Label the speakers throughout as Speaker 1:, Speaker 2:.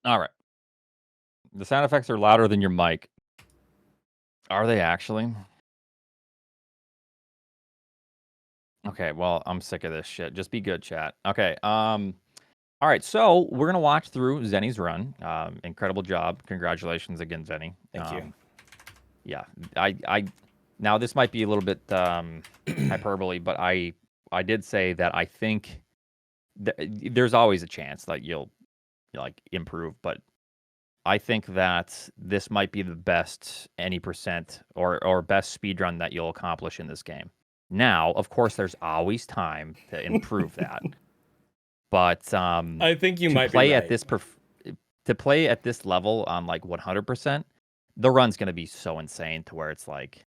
Speaker 1: All right. The sound effects are louder than your mic. Are they actually? Okay, well, I'm sick of this shit. Just be good, chat. Okay. All right, so we're gonna watch through Zeni's run. Incredible job. Congratulations again, Zeni.
Speaker 2: Thank you.
Speaker 1: Yeah, I now this might be a little bit hyperbole, but I did say that I think there's always a chance that you'll like improve, but I think that this might be the best any percent or best speed run that you'll accomplish in this game. Now, of course, there's always time to improve that. But
Speaker 2: I think you
Speaker 1: to
Speaker 2: might be
Speaker 1: play
Speaker 2: right.
Speaker 1: at this to play at this level on like 100%, the run's going to be so insane to where it's like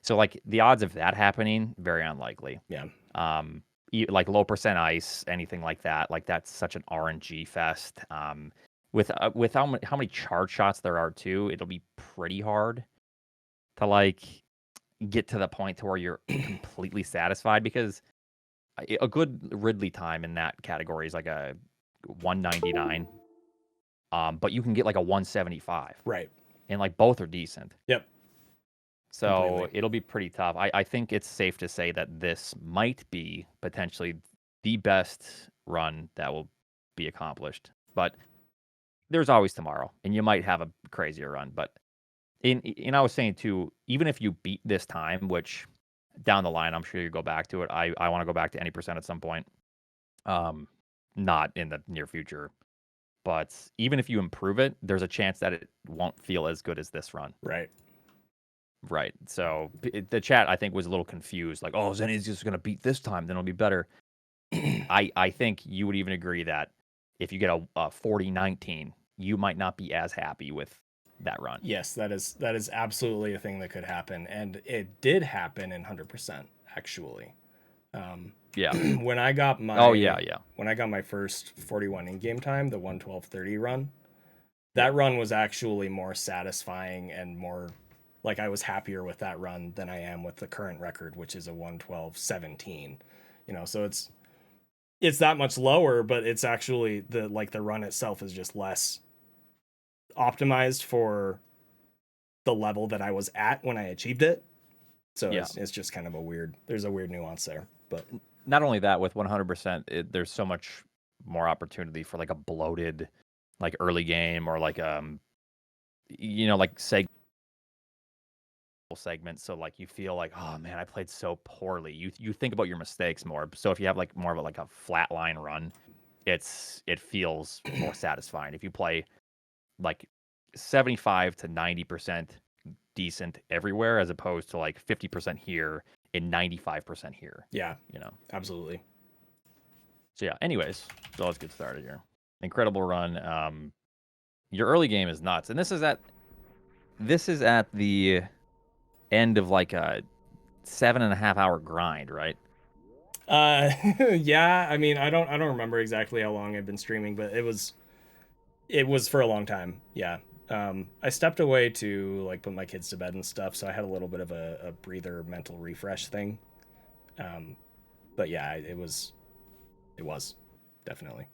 Speaker 1: so like the odds of that happening very unlikely.
Speaker 2: Yeah.
Speaker 1: Like low percent ice, anything like that. Like that's such an RNG fest. With how many charge shots there are too, it'll be pretty hard to like get to the point to where you're completely satisfied because a good Ridley time in that category is like a 199. But you can get like a 175.
Speaker 2: Right.
Speaker 1: And like both are decent.
Speaker 2: Yep.
Speaker 1: So
Speaker 2: Completely.
Speaker 1: it'll be pretty tough. I think it's safe to say that this might be potentially the best run that will be accomplished. But there's always tomorrow, and you might have a crazier run. But I was saying too, even if you beat this time, which down the line I'm sure you go back to it. I want to go back to any percent at some point. Not in the near future. But even if you improve it, there's a chance that it won't feel as good as this run.
Speaker 2: Right.
Speaker 1: Right. So the chat, I think, was a little confused. Like, oh, Zeni's just going to beat this time, then it'll be better. I think you would even agree that if you get a 40-19, you might not be as happy with that run.
Speaker 2: Yes, that is absolutely a thing that could happen, and it did happen in 100% actually.
Speaker 1: Yeah.
Speaker 2: When I got my when I got my first 41 in-game time, the 112.30 run, that run was actually more satisfying and more like I was happier with that run than I am with the current record, which is a 112.17. So it's that much lower, but it's actually the run itself is just less optimized for the level that I was at when I achieved it. So it's just kind of there's a weird nuance there. But
Speaker 1: not only that, with 100%, there's so much more opportunity for like a bloated, like early game or like like segments, so like you feel like, oh man, I played so poorly. You think about your mistakes more. So if you have like more of a flatline run, it feels more satisfying. If you play like 75 to 90% decent everywhere, as opposed to like 50% here and 95% here.
Speaker 2: Yeah, absolutely.
Speaker 1: So yeah. Anyways, so let's get started here. Incredible run. Your early game is nuts, and this is at the end of like a 7.5 hour grind, right?
Speaker 2: Yeah. I mean, I don't remember exactly how long I've been streaming, but it was for a long time. Yeah. I stepped away to like put my kids to bed and stuff, so I had a little bit of a breather, mental refresh thing. But yeah, it was definitely.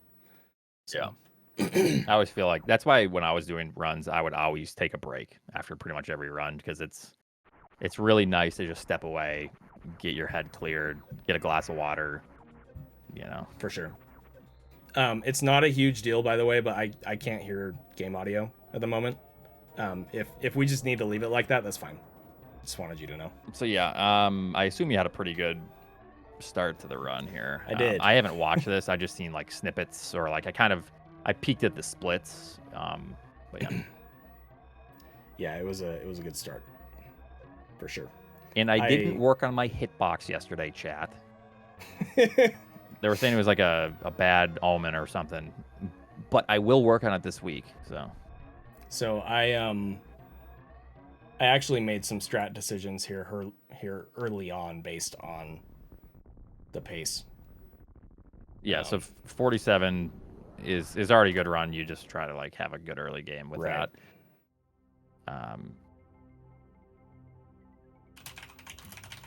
Speaker 1: So. Yeah. I always feel like that's why when I was doing runs, I would always take a break after pretty much every run, because it's really nice to just step away, get your head cleared, get a glass of water,
Speaker 2: For sure. It's not a huge deal, by the way, but I can't hear game audio at the moment. If we just need to leave it like that, that's fine. Just wanted you to know.
Speaker 1: So yeah, I assume you had a pretty good start to the run here.
Speaker 2: I did.
Speaker 1: I haven't watched this. I just seen like snippets, or like I peeked at the splits. But yeah.
Speaker 2: Yeah, it was a good start. For sure.
Speaker 1: And I didn't work on my hitbox yesterday, chat. They were saying it was like a bad omen or something, but I will work on it this week.
Speaker 2: So I actually made some strat decisions here early on based on the pace.
Speaker 1: Yeah, so 47 is already a good run. You just try to like have a good early game with that.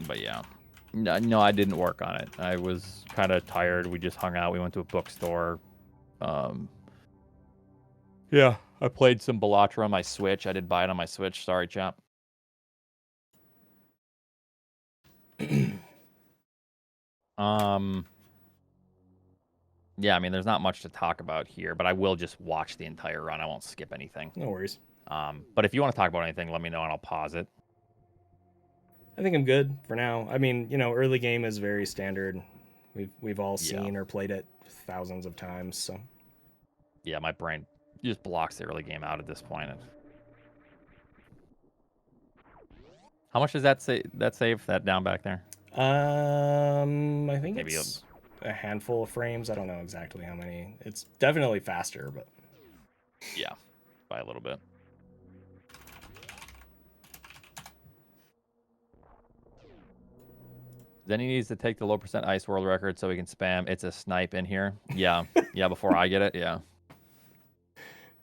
Speaker 1: But yeah. No, I didn't work on it. I was kind of tired. We just hung out. We went to a bookstore. Yeah, I played some Bellatra on my Switch. I did buy it on my Switch. Sorry, chap. Yeah, I mean, there's not much to talk about here, but I will just watch the entire run. I won't skip anything.
Speaker 2: No worries.
Speaker 1: But if you want to talk about anything, let me know and I'll pause it.
Speaker 2: I think I'm good for now. I mean, early game is very standard. We've all seen or played it thousands of times, so.
Speaker 1: Yeah, my brain just blocks the early game out at this point. How much does that save that down back there?
Speaker 2: I think maybe it's a handful of frames. I don't know exactly how many. It's definitely faster, but
Speaker 1: yeah, by a little bit. Then he needs to take the low percent ice world record so he can spam "it's a snipe" in here. Yeah, yeah. Before I get it, yeah.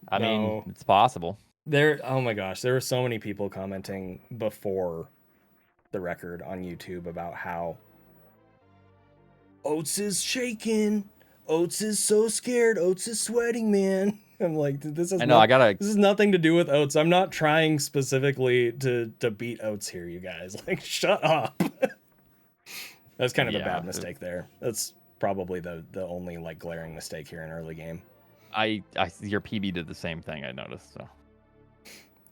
Speaker 1: I mean, it's possible.
Speaker 2: Oh my gosh, there were so many people commenting before the record on YouTube about how Oats is shaking. Oats is so scared. Oats is sweating, man. I'm like, this has this is nothing to do with Oats. I'm not trying specifically to beat Oats here, you guys. Like, shut up. That's kind of a bad mistake there. That's probably the only like glaring mistake here in early game.
Speaker 1: Your PB did the same thing, I noticed. So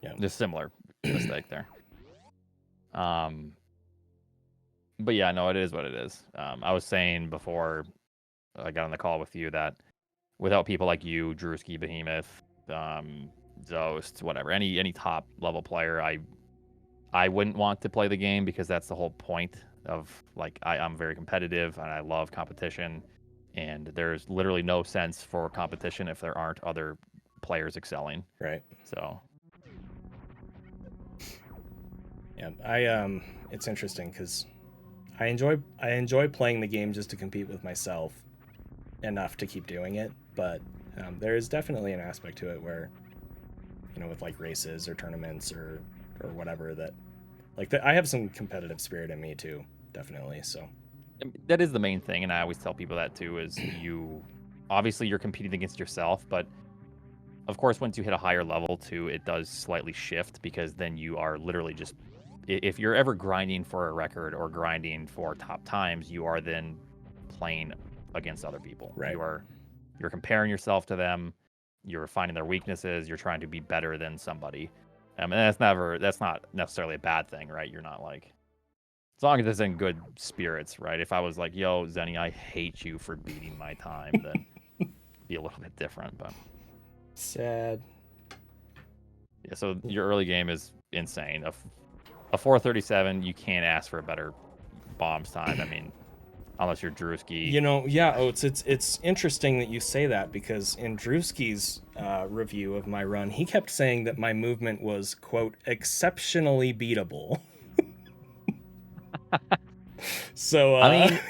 Speaker 2: yeah,
Speaker 1: just similar mistake there. But yeah, no, it is what it is. I was saying before I got on the call with you that without people like you, Drewski, Behemoth, Zost, whatever, any top level player, I wouldn't want to play the game because that's the whole point of like I'm very competitive and I love competition, and there's literally no sense for competition if there aren't other players excelling.
Speaker 2: Right.
Speaker 1: So
Speaker 2: yeah, it's interesting because I enjoy playing the game just to compete with myself enough to keep doing it, but there is definitely an aspect to it where, with like races or tournaments or whatever that, like I have some competitive spirit in me too, definitely. So
Speaker 1: that is the main thing, and I always tell people that too. Is obviously you're competing against yourself, but of course once you hit a higher level too, it does slightly shift because then you are literally just, if you're ever grinding for a record or grinding for top times, you are then playing against other people.
Speaker 2: Right.
Speaker 1: You're comparing yourself to them. You're finding their weaknesses. You're trying to be better than somebody. And that's not necessarily a bad thing, right? You're not like, as long as it's in good spirits, right? If I was like, yo, Zeni, I hate you for beating my time, then be a little bit different, but
Speaker 2: sad.
Speaker 1: Yeah, so your early game is insane. A 437, you can't ask for a better bombs time. I mean, unless you're Drewski.
Speaker 2: Oats, it's interesting that you say that because in Drewski's review of my run, he kept saying that my movement was, quote, exceptionally beatable. So,
Speaker 1: I mean,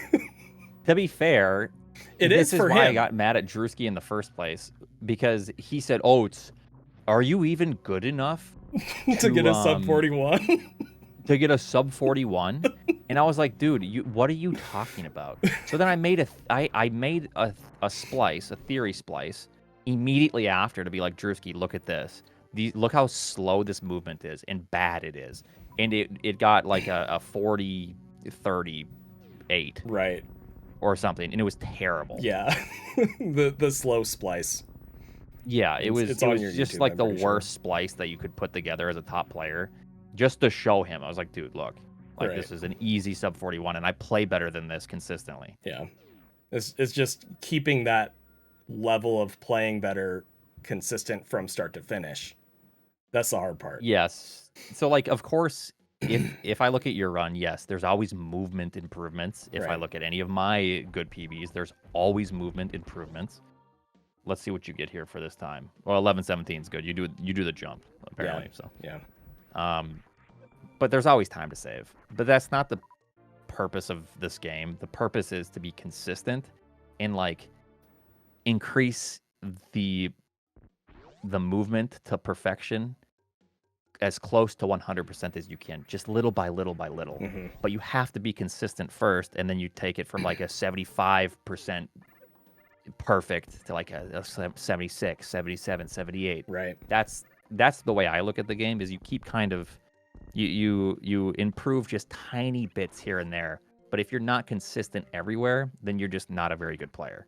Speaker 1: to be fair,
Speaker 2: this is
Speaker 1: why
Speaker 2: him.
Speaker 1: I got mad at Drewski in the first place, because he said, Oats, are you even good enough
Speaker 2: to get a sub 41?
Speaker 1: To get a sub 41? And I was like, dude, what are you talking about? So then I made a splice, a theory splice, immediately after to be like, Drewski, look at this. Look how slow this movement is and bad it is. And it got like a 40, 38.
Speaker 2: Right.
Speaker 1: Or something, and it was terrible.
Speaker 2: Yeah. the slow splice.
Speaker 1: Yeah, it was just YouTube, like the worst splice that you could put together as a top player, just to show him. I was like, dude, look, like this is an easy sub 41, and I play better than this consistently.
Speaker 2: Yeah, it's just keeping that level of playing better consistent from start to finish. That's the hard part.
Speaker 1: Yes. So like, of course, if I look at your run, yes, there's always movement improvements. If I look at any of my good PBs, there's always movement improvements. Let's see what you get here for this time. Well, 11-17 is good. You do the jump apparently.
Speaker 2: Yeah.
Speaker 1: But there's always time to save. But that's not the purpose of this game. The purpose is to be consistent and like increase the movement to perfection as close to 100% as you can, just little by little by little.
Speaker 2: Mm-hmm.
Speaker 1: But you have to be consistent first, and then you take it from like a 75% perfect to like a 76, 77, 78.
Speaker 2: Right.
Speaker 1: That's the way I look at the game, is you keep kind of you improve just tiny bits here and there. But if you're not consistent everywhere, then you're just not a very good player.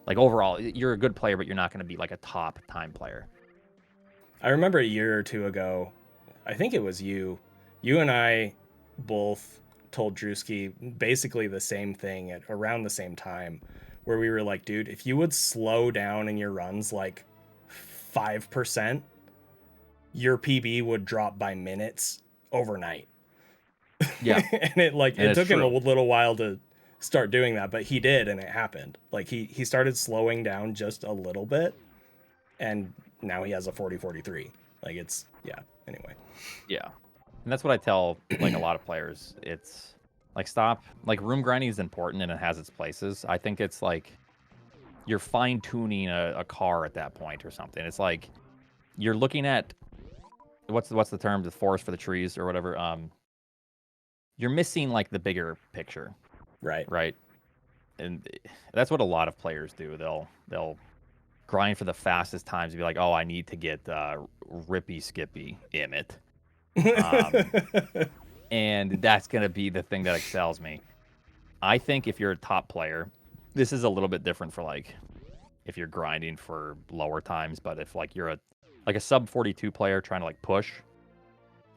Speaker 1: Like overall, you're a good player, but you're not going to be like a top time player.
Speaker 2: I remember a year or two ago, I think it was you and I both told Drewski basically the same thing at around the same time, where we were like, dude, if you would slow down in your runs like 5%, your PB would drop by minutes overnight.
Speaker 1: Yeah.
Speaker 2: And it took him a little while to start doing that, but he did, and it happened. Like he started slowing down just a little bit, and now he has a 40-43. Like it's, yeah, anyway.
Speaker 1: Yeah. And that's what I tell like a lot of players. It's like, stop, like room grinding is important and it has its places. I think it's like you're fine tuning a car at that point or something. It's like you're looking at what's the term, the forest for the trees or whatever. You're missing like the bigger picture. Right. And that's what a lot of players do. They'll grind for the fastest times and be like, oh, I need to get Rippy Skippy Emmett. And that's going to be the thing that excels me. I think if you're a top player, this is a little bit different for like if you're grinding for lower times, but if like you're a sub 42 player trying to like push,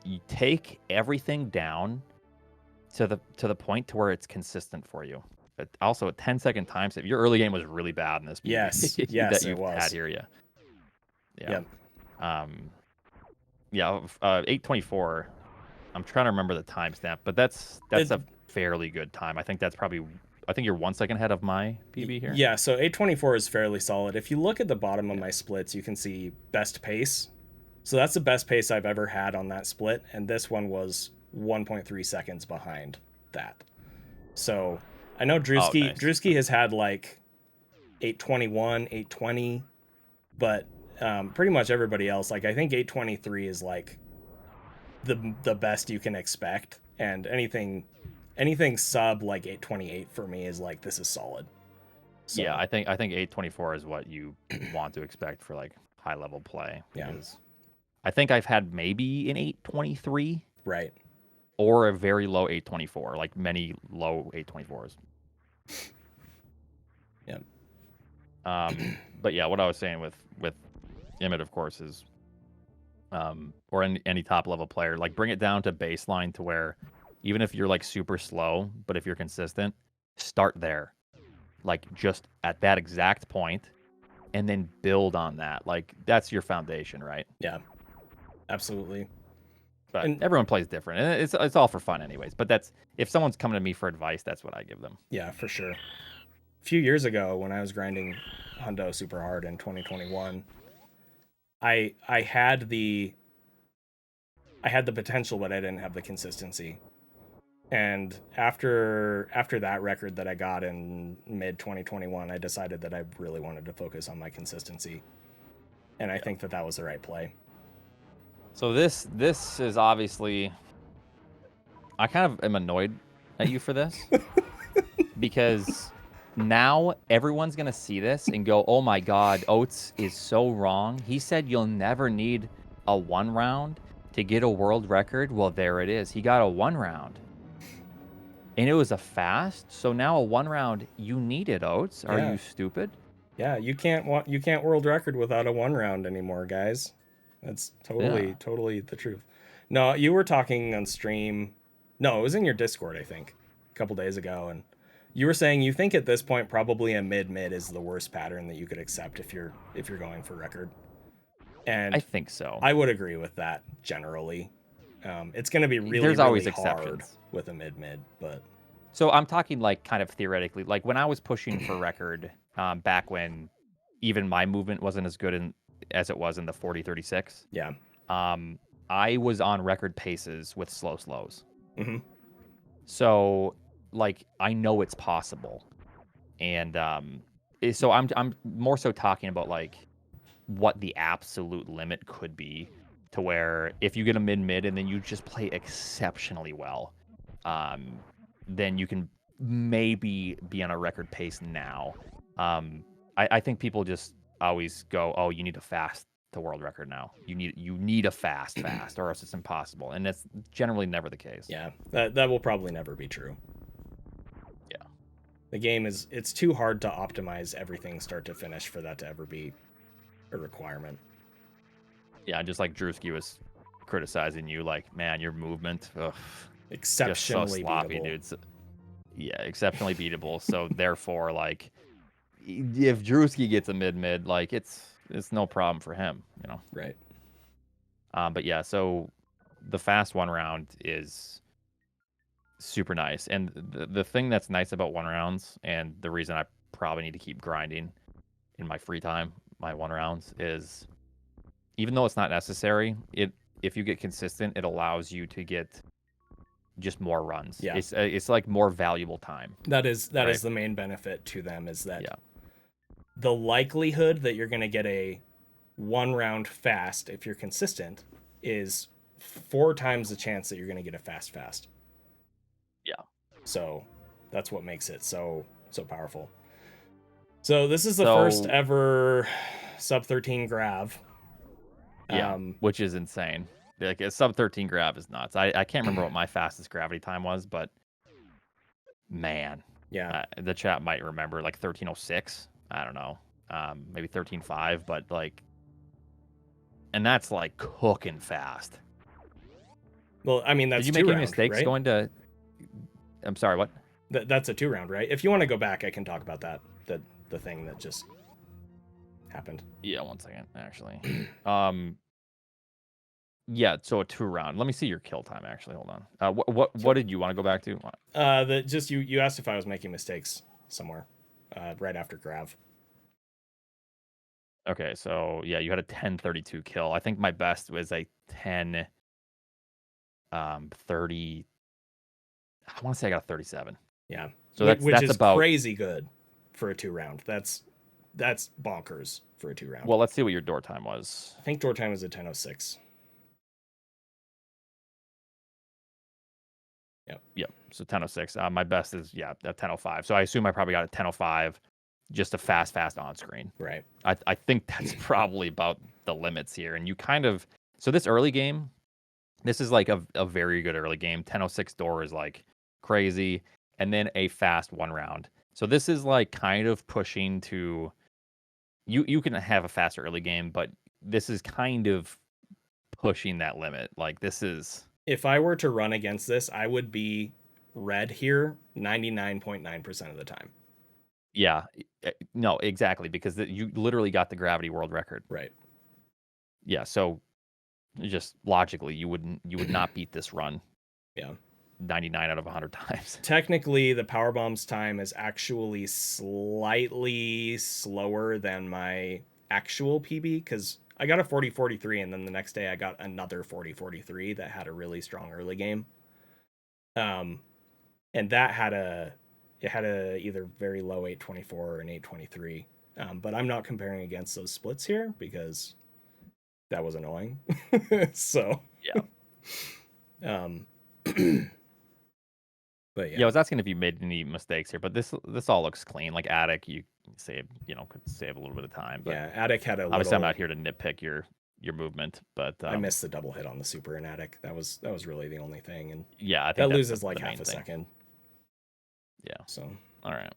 Speaker 1: you take everything down to the point to where it's consistent for you. But also a 10-second time save. Your early game was really bad in this.
Speaker 2: Yes,
Speaker 1: that you
Speaker 2: it was.
Speaker 1: had here, yeah.
Speaker 2: Yep.
Speaker 1: 8:24. I'm trying to remember the timestamp, but that's a fairly good time. I think you're 1 second ahead of my PB here.
Speaker 2: Yeah, so 8:24 is fairly solid. If you look at the bottom of my splits, you can see best pace. So that's the best pace I've ever had on that split, and this one was 1.3 seconds behind that. So I know Drewski has had like 8:21, 8:20, but pretty much everybody else, like I think 8:23 is like the best you can expect, and anything sub like 8:28 for me is like, this is solid.
Speaker 1: So, yeah, I think 8:24 is what you want to expect for like high level play.
Speaker 2: Yeah.
Speaker 1: I think I've had maybe an 8:23.
Speaker 2: Right.
Speaker 1: Or a very low 8:24, like many low 8:24s.
Speaker 2: Yeah.
Speaker 1: But yeah, what I was saying with Emmett, of course, is or any top level player, like bring it down to baseline to where even if you're like super slow, but if you're consistent, start there. Like just at that exact point and then build on that. Like that's your foundation, right?
Speaker 2: Yeah. Absolutely.
Speaker 1: But everyone plays different, and it's all for fun anyways. But that's, if someone's coming to me for advice, that's what I give them.
Speaker 2: Yeah, for sure. A few years ago when I was grinding Hundo super hard in 2021, I had the potential, but I didn't have the consistency. And after that record that I got in mid 2021, I decided that I really wanted to focus on my consistency. And I think that was the right play.
Speaker 1: So this is obviously, I kind of am annoyed at you for this because now everyone's going to see this and go, oh my God, Oats is so wrong. He said you'll never need a 1 round to get a world record. Well, there it is. He got a 1 round. And it was a fast. So now a 1 round, you need it, Oats. Are you stupid?
Speaker 2: Yeah, you can't world record without a 1 round anymore, guys. That's totally the truth. No, you were talking on stream. No, it was in your Discord, I think, a couple days ago, and you were saying you think at this point probably a mid is the worst pattern that you could accept if you're going for record. And
Speaker 1: I think so.
Speaker 2: I would agree with that generally. It's going to be really
Speaker 1: There's always
Speaker 2: hard
Speaker 1: exceptions
Speaker 2: with a mid, but
Speaker 1: so I'm talking like kind of theoretically, like when I was pushing for record back when even my movement wasn't as good as it was in the 40-36.
Speaker 2: Yeah.
Speaker 1: I was on record paces with slows.
Speaker 2: Mm-hmm.
Speaker 1: So like I know it's possible, and so I'm more so talking about like what the absolute limit could be, to where if you get a mid and then you just play exceptionally well, then you can maybe be on a record pace now. I think people just always go, oh, you need a fast to world record now. You need a fast, or else it's impossible. And that's generally never the case.
Speaker 2: Yeah, that will probably never be true.
Speaker 1: Yeah.
Speaker 2: The game it's too hard to optimize everything start to finish for that to ever be a requirement.
Speaker 1: Yeah, just like Drewski was criticizing you, like, man, your movement,
Speaker 2: exceptionally
Speaker 1: just so sloppy,
Speaker 2: beatable.
Speaker 1: dude. So, yeah, exceptionally beatable. So therefore, like, if Drewski gets a mid, like, it's no problem for him, you know.
Speaker 2: Right.
Speaker 1: But yeah, so the fast one round is super nice, and the thing that's nice about one rounds, and the reason I probably need to keep grinding in my free time, my one rounds, is even though it's not necessary, if you get consistent, it allows you to get just more runs.
Speaker 2: Yeah.
Speaker 1: It's like more valuable time.
Speaker 2: That is the main benefit to them, is that
Speaker 1: yeah.
Speaker 2: the likelihood that you're going to get a one round fast if you're consistent is 4 times the chance that you're going to get a fast.
Speaker 1: Yeah.
Speaker 2: So that's what makes it so powerful. So this is the first ever sub 13 grav.
Speaker 1: Yeah, which is insane. Like a sub 13 grav is nuts. I can't remember what my fastest gravity time was, but man,
Speaker 2: yeah,
Speaker 1: the chat might remember like 1306. I don't know, maybe 13.5, but like, and that's like cooking fast.
Speaker 2: Well, I mean, that's
Speaker 1: did you make any mistakes
Speaker 2: right?
Speaker 1: going to? I'm sorry, what?
Speaker 2: That's a 2 round, right? If you want to go back, I can talk about that. The thing that just happened.
Speaker 1: Yeah, 1 second, actually. Yeah, so a 2 round. Let me see your kill time. Actually, hold on. What did you want to go back to?
Speaker 2: You asked if I was making mistakes somewhere, right after grav.
Speaker 1: Okay, so yeah, you had a 10:32 kill. I think my best was a 10 30. I want to say I got a 37.
Speaker 2: Yeah.
Speaker 1: So that's about
Speaker 2: crazy good for a 2 round. That's bonkers for a 2 round.
Speaker 1: Well, let's see what your door time was.
Speaker 2: I think door time was a 10:06.
Speaker 1: Yep. So 10:06. My best is a 10:05. So I assume I probably got a 10:05, just a fast on screen.
Speaker 2: Right.
Speaker 1: I think that's probably about the limits here. And you kind of, so this early game, this is like a very good early game. 10:06 door is like crazy, and then a fast 1 round. So this is like kind of pushing to, you can have a faster early game, but this is kind of pushing that limit. Like, this is,
Speaker 2: if I were to run against this, I would be red here 99.9% of the time.
Speaker 1: Yeah, no, exactly, because you literally got the gravity world record.
Speaker 2: Right.
Speaker 1: Yeah, so just logically, you would not beat this run.
Speaker 2: Yeah.
Speaker 1: 99 out of 100 times.
Speaker 2: Technically, the power bomb's time is actually slightly slower than my actual PB, because I got a 40-43, and then the next day I got another 40-43 that had a really strong early game. And that had a either very low 824 or an 823. But I'm not comparing against those splits here because that was annoying. So
Speaker 1: yeah.
Speaker 2: But yeah.
Speaker 1: Yeah, I was asking if you made any mistakes here, but this all looks clean. Like Attic, you could save a little bit of time. But
Speaker 2: yeah, Attic had a
Speaker 1: obviously I'm not here to nitpick your movement, but
Speaker 2: I missed the double hit on the super in Attic. That was really the only thing, and
Speaker 1: yeah, I think
Speaker 2: that loses like half a second.
Speaker 1: Yeah.
Speaker 2: So
Speaker 1: all right.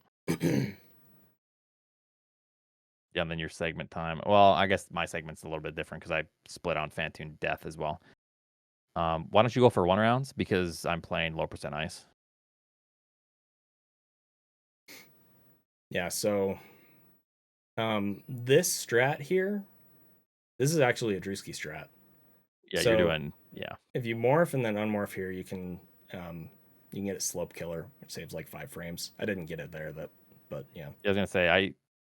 Speaker 1: Yeah, and then your segment time. Well, I guess my segment's a little bit different because I split on Phantoon Death as well. Why don't you go for 1 rounds? Because I'm playing low percent ice.
Speaker 2: Yeah, so this strat here, this is actually a Drewski strat.
Speaker 1: Yeah, so, you're doing, yeah.
Speaker 2: If you morph and then unmorph here, you can get a slope killer, which saves like 5 frames. I didn't get it there, but yeah.
Speaker 1: I was gonna say,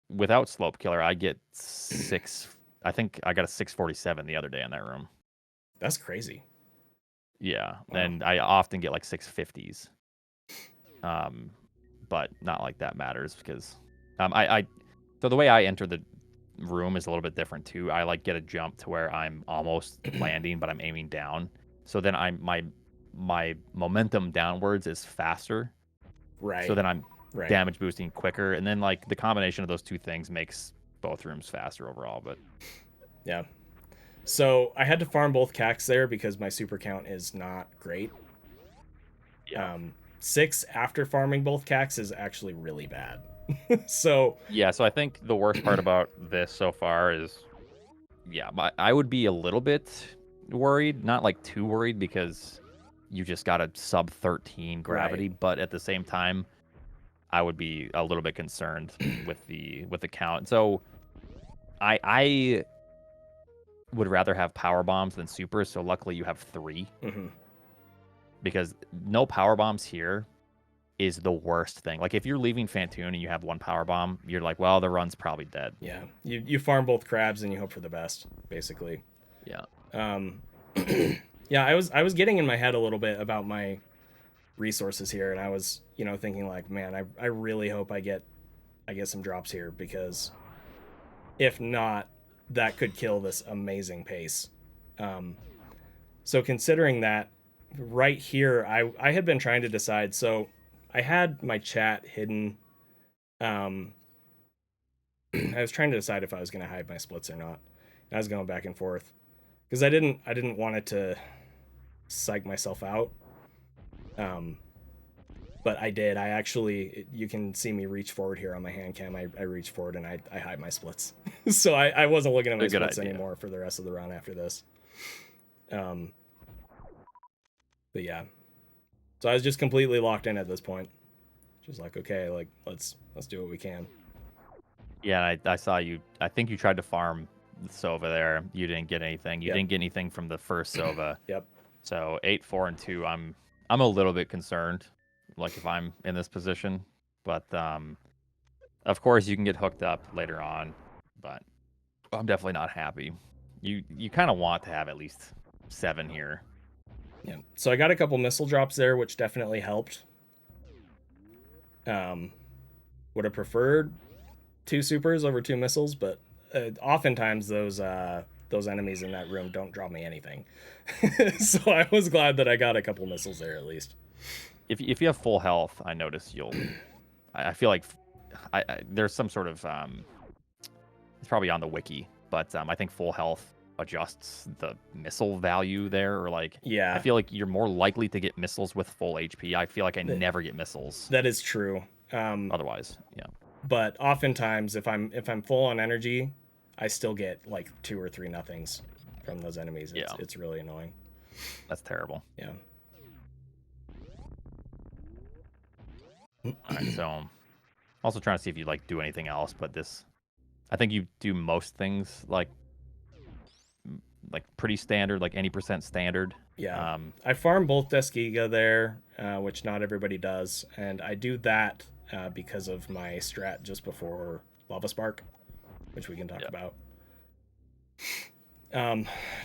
Speaker 1: without slope killer, I get 6. I think I got a 647 the other day in that room.
Speaker 2: That's crazy.
Speaker 1: Yeah, wow. And I often get like 650s. But not like that matters because so the way I enter the room is a little bit different too. I like get a jump to where I'm almost landing, but I'm aiming down. So then my momentum downwards is faster.
Speaker 2: Right.
Speaker 1: So then I'm damage boosting quicker, and then like the combination of those two things makes both rooms faster overall. But
Speaker 2: yeah, so I had to farm both cacks there because my super count is not great.
Speaker 1: Yeah.
Speaker 2: 6 after farming both cacks is actually really bad. So
Speaker 1: yeah, so I think the worst part about this so far is, yeah, I would be a little bit worried, not like too worried because you just got a sub 13 gravity, but at the same time, I would be a little bit concerned with the count. So I would rather have power bombs than supers. So luckily you have 3, because no power bombs here is the worst thing. Like if you're leaving Fantoon and you have 1 power bomb, you're like, well, the run's probably dead.
Speaker 2: Yeah, you farm both crabs and you hope for the best, basically.
Speaker 1: Yeah.
Speaker 2: Yeah, I was getting in my head a little bit about my resources here, and I was, thinking like, man, I really hope I get some drops here, because if not, that could kill this amazing pace. So considering that, right here, I had been trying to decide. So I had my chat hidden. I was trying to decide if I was going to hide my splits or not. And I was going back and forth because I didn't want it to psych myself out. But I did. I actually, you can see me reach forward here on my hand cam. I reach forward and I hide my splits. So I wasn't looking at my splits anymore for the rest of the run after this. But yeah. So I was just completely locked in at this point. Just like, okay, like let's do what we can.
Speaker 1: Yeah, I saw you. I think you tried to farm Sova there. You didn't get anything. You didn't get anything from the first Sova.
Speaker 2: Yep.
Speaker 1: So 8, 4, and 2. I'm a little bit concerned, like if I'm in this position. But of course you can get hooked up later on. But I'm definitely not happy. You kind of want to have at least 7 here.
Speaker 2: Yeah. So I got a couple missile drops there, which definitely helped. Would have preferred 2 supers over 2 missiles, but oftentimes those enemies in that room don't drop me anything. So I was glad that I got a couple missiles there at least.
Speaker 1: If you have full health, I notice you'll. I feel like there's some sort of it's probably on the wiki, but I think full health adjusts the missile value there, or like,
Speaker 2: yeah,
Speaker 1: I feel like you're more likely to get missiles with full HP. I feel like I never get missiles.
Speaker 2: That is true.
Speaker 1: Otherwise, yeah.
Speaker 2: But oftentimes, if I'm full on energy, I still get like 2 or 3 nothings from those enemies. It's really annoying.
Speaker 1: That's terrible.
Speaker 2: Yeah.
Speaker 1: All right, so also trying to see if you like do anything else, but this, I think you do most things like pretty standard, like any % standard.
Speaker 2: Yeah. I farm both Deskiga there, which not everybody does, and I do that because of my strat just before Lava Spark, which we can talk about.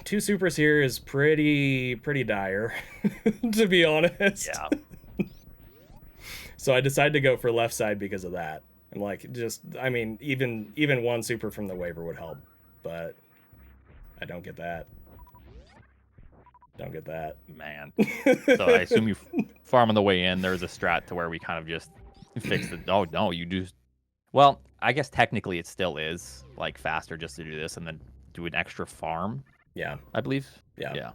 Speaker 2: 2 supers here is pretty dire, to be honest.
Speaker 1: Yeah.
Speaker 2: So I decided to go for left side because of that. I'm like, even 1 super from the waiver would help, but I don't get that. Don't get that.
Speaker 1: Man. So I assume you farm on the way in. There's a strat to where we kind of just fix it. Oh, no, you do. Well, I guess technically it still is like faster just to do this and then do an extra farm.
Speaker 2: Yeah.
Speaker 1: I believe. Yeah.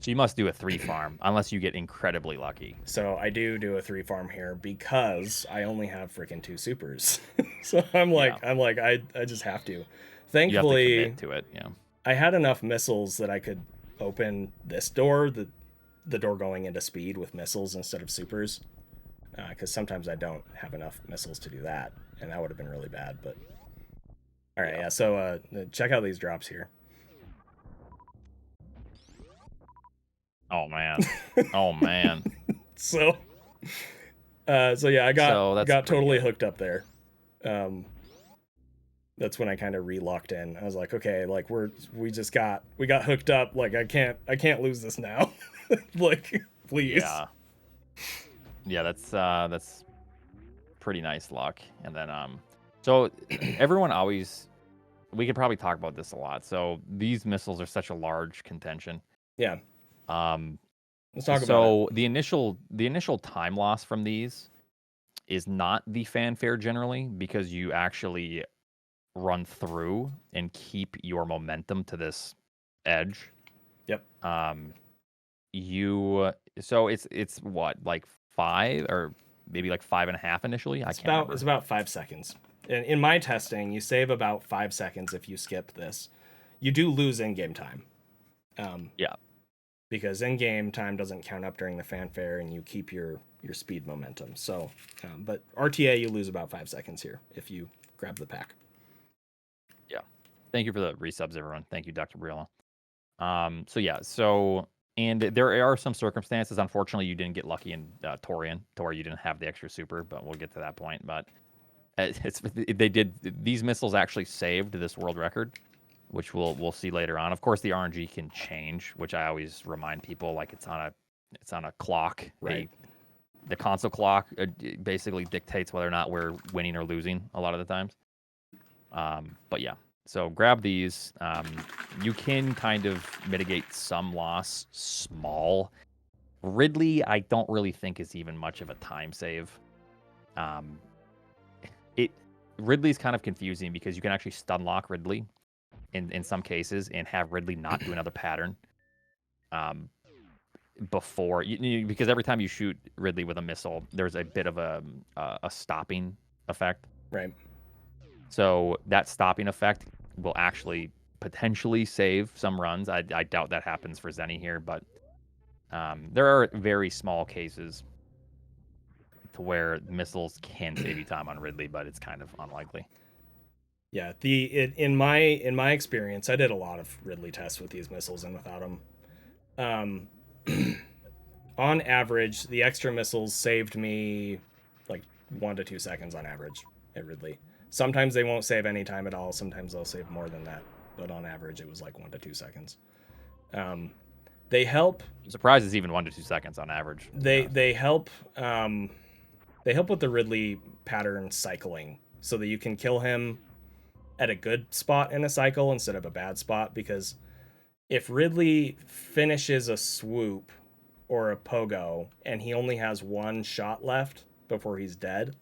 Speaker 1: So you must do a 3 farm unless you get incredibly lucky.
Speaker 2: So I do a 3 farm here because I only have freaking 2 supers. So I just have to. Thankfully,
Speaker 1: you have to commit to it. Yeah.
Speaker 2: I had enough missiles that I could open this door, the door going into speed with missiles instead of supers. Because sometimes I don't have enough missiles to do that, and that would have been really bad. But all right, yeah. So check out these drops here.
Speaker 1: Oh man. Oh man.
Speaker 2: So yeah, I got totally hooked up there. That's when I kind of re-locked in. I was like, okay, like we got hooked up. Like I can't lose this now. Like, please.
Speaker 1: Yeah, that's pretty nice luck. And then so everyone always, we could probably talk about this a lot. So these missiles are such a large contention.
Speaker 2: Yeah.
Speaker 1: Let's
Speaker 2: talk about it.
Speaker 1: So the initial time loss from these is not the fanfare generally, because you actually run through and keep your momentum to this edge.
Speaker 2: Yep.
Speaker 1: So it's what, like 5 or maybe like 5.5 initially? I can't remember.
Speaker 2: It's about 5 seconds. In my testing, you save about 5 seconds if you skip this. You do lose in-game time.
Speaker 1: Yeah.
Speaker 2: Because in-game time doesn't count up during the fanfare, and you keep your speed momentum. So, but RTA, you lose about 5 seconds here if you grab the pack.
Speaker 1: Yeah. Thank you for the resubs, everyone. Thank you, Dr. Briella. And there are some circumstances. Unfortunately, you didn't get lucky in Torian, to where you didn't have the extra super, but we'll get to that point. But these missiles actually saved this world record, which we'll see later on. Of course, the RNG can change, which I always remind people, like it's on a clock.
Speaker 2: Right.
Speaker 1: The console clock basically dictates whether or not we're winning or losing a lot of the times. But yeah. So grab these. You can kind of mitigate some loss, small. Ridley, I don't really think is even much of a time save. Ridley's kind of confusing because you can actually stun lock Ridley in some cases and have Ridley not do another pattern. Before because every time you shoot Ridley with a missile, there's a bit of a stopping effect.
Speaker 2: Right.
Speaker 1: So that stopping effect will actually potentially save some runs. I doubt that happens for Zeni here, but there are very small cases to where missiles can save you time on Ridley, but it's kind of unlikely.
Speaker 2: Yeah, in my experience, I did a lot of Ridley tests with these missiles and without them. On average, the extra missiles saved me like 1 to 2 seconds on average at Ridley. Sometimes they won't save any time at all. Sometimes they'll save more than that. But on average, it was like 1 to 2 seconds. They help.
Speaker 1: I'm surprised it's even 1 to 2 seconds on average.
Speaker 2: They help. They help with the Ridley pattern cycling, so that you can kill him at a good spot in a cycle instead of a bad spot. Because if Ridley finishes a swoop or a pogo and he only has 1 shot left before he's dead,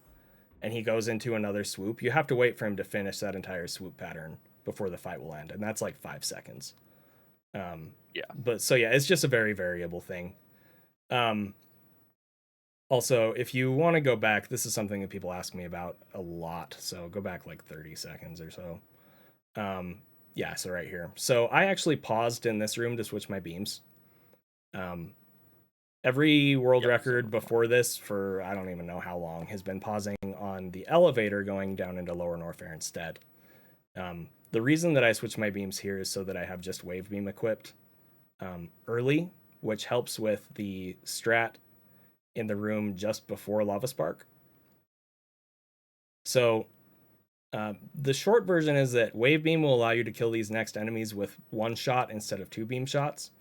Speaker 2: and he goes into another swoop, you have to wait for him to finish that entire swoop pattern before the fight will end, and that's like 5 seconds.
Speaker 1: Yeah.
Speaker 2: But so yeah, it's just a very variable thing. Also, if you want to go back, this is something that people ask me about a lot, so go back like 30 seconds or so. Yeah, so right here. So I actually paused in this room to switch my beams. Every world record before this, for I don't even know how long, has been pausing on the elevator going down into Lower Norfair instead. The reason that I switched my beams here is so that I have just wave beam equipped early, which helps with the strat in the room just before Lava Spark. So the short version is that wave beam will allow you to kill these next enemies with 1 shot instead of 2 beam shots.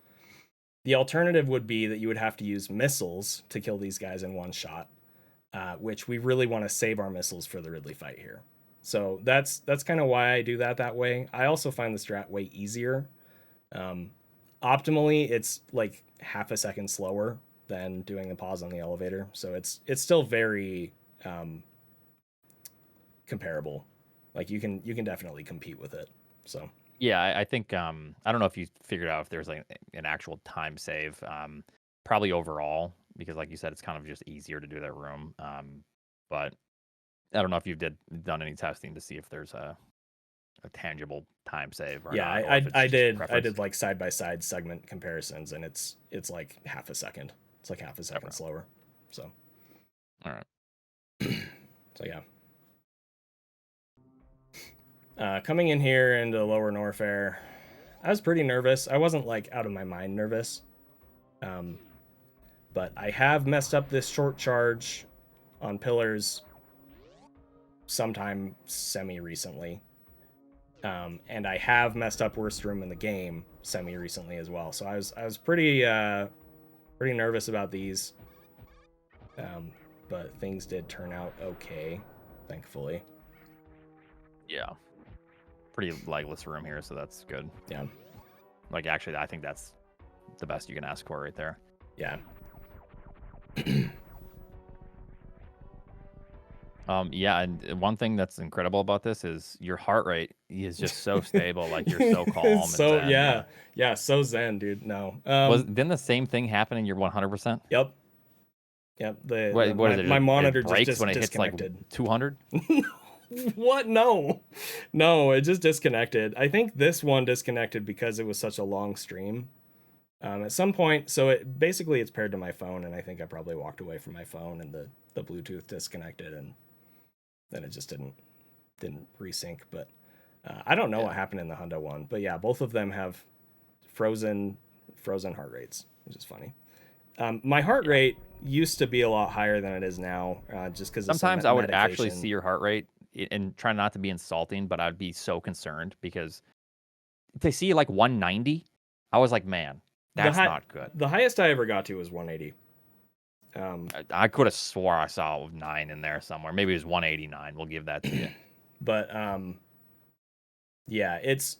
Speaker 2: The alternative would be that you would have to use missiles to kill these guys in 1 shot, which we really want to save our missiles for the Ridley fight here. So that's kind of why I do that way. I also find the strat way easier. Optimally, it's like half a second slower than doing the pause on the elevator. So it's still very comparable. Like you can definitely compete with it. So
Speaker 1: yeah, I think I don't know if you figured out if there's like an actual time save. Probably overall, because like you said, it's kind of just easier to do that room. But I don't know if you've done any testing to see if there's a tangible time save or
Speaker 2: yeah,
Speaker 1: not.
Speaker 2: I did like side by side segment comparisons, and it's like half a second. It's like half a second slower. So
Speaker 1: all right.
Speaker 2: So yeah. Coming in here into Lower Norfair, I was pretty nervous. I wasn't like out of my mind nervous. But I have messed up this short charge on pillars sometime semi-recently. And I have messed up worst room in the game semi-recently as well. So I was pretty nervous about these. But things did turn out okay, thankfully.
Speaker 1: Yeah. Pretty legless room here, so that's good.
Speaker 2: Yeah.
Speaker 1: Like, actually, I think that's the best you can ask for right there.
Speaker 2: Yeah.
Speaker 1: Yeah, and one thing that's incredible about this is your heart rate is just so stable. Like you're so calm and
Speaker 2: So
Speaker 1: zen. Yeah.
Speaker 2: yeah, so zen, dude. No.
Speaker 1: Didn't the same thing happen in your 100%?
Speaker 2: Yep. Yep.
Speaker 1: What is
Speaker 2: My
Speaker 1: it? It
Speaker 2: monitor
Speaker 1: breaks
Speaker 2: just
Speaker 1: when it hits like
Speaker 2: disconnected.
Speaker 1: 200?
Speaker 2: What? No. No, it just disconnected. I think this one disconnected because it was such a long stream. At some point, so it's paired to my phone, and I think I probably walked away from my phone, and the Bluetooth disconnected, and then it just didn't resync. But I don't know what happened in the Honda one, but yeah, both of them have frozen heart rates, which is funny. My heart rate used to be a lot higher than it is now, just because
Speaker 1: Sometimes I would actually see your heart rate and try not to be insulting, but I'd be so concerned because if they see like 190, I was like, man, that's not good.
Speaker 2: The highest I ever got to was 180.
Speaker 1: I could have swore I saw 9 in there somewhere. Maybe it was 189. We'll give that to you.
Speaker 2: But yeah, it's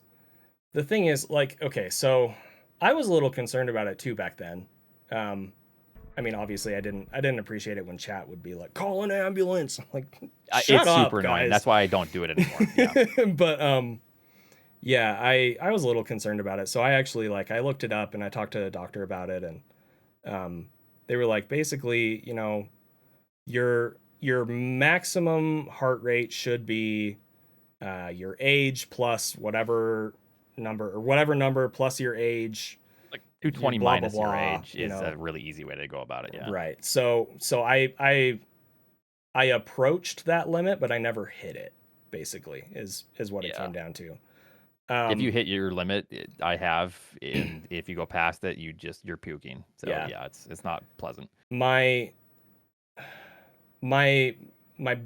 Speaker 2: the thing is like, okay, so I was a little concerned about it too back then. I mean, obviously, I didn't appreciate it when chat would be like, "Call an ambulance." I'm like, "Shut
Speaker 1: it's
Speaker 2: up,
Speaker 1: super
Speaker 2: guys."
Speaker 1: annoying. That's why I don't do it anymore. Yeah.
Speaker 2: But yeah, I was a little concerned about it, so I actually I looked it up and I talked to a doctor about it, and they were like, basically, your maximum heart rate should be your age plus whatever number plus your age.
Speaker 1: 220
Speaker 2: blah,
Speaker 1: minus
Speaker 2: blah, blah,
Speaker 1: your age is a really easy way to go about it. Yeah.
Speaker 2: Right. So I approached that limit, but I never hit it. Basically, is what it came down to.
Speaker 1: If you hit your limit, and if you go past it, you're puking. So yeah, it's not pleasant.
Speaker 2: My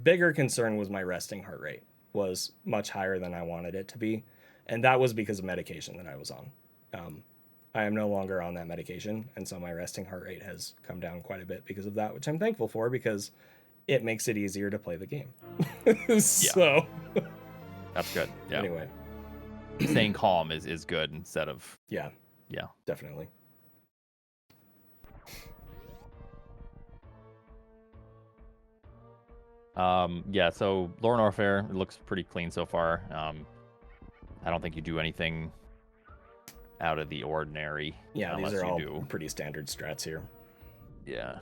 Speaker 2: bigger concern was my resting heart rate was much higher than I wanted it to be, and that was because of medication that I was on. I am no longer on that medication, and so my resting heart rate has come down quite a bit because of that, which I'm thankful for because it makes it easier to play the game. So
Speaker 1: that's good. Yeah.
Speaker 2: Anyway,
Speaker 1: staying calm is good instead of
Speaker 2: yeah, definitely.
Speaker 1: Yeah, so Lore and Warfare, it looks pretty clean so far. I don't think you do anything out of the ordinary.
Speaker 2: Yeah, these are all pretty standard strats here.
Speaker 1: Yeah.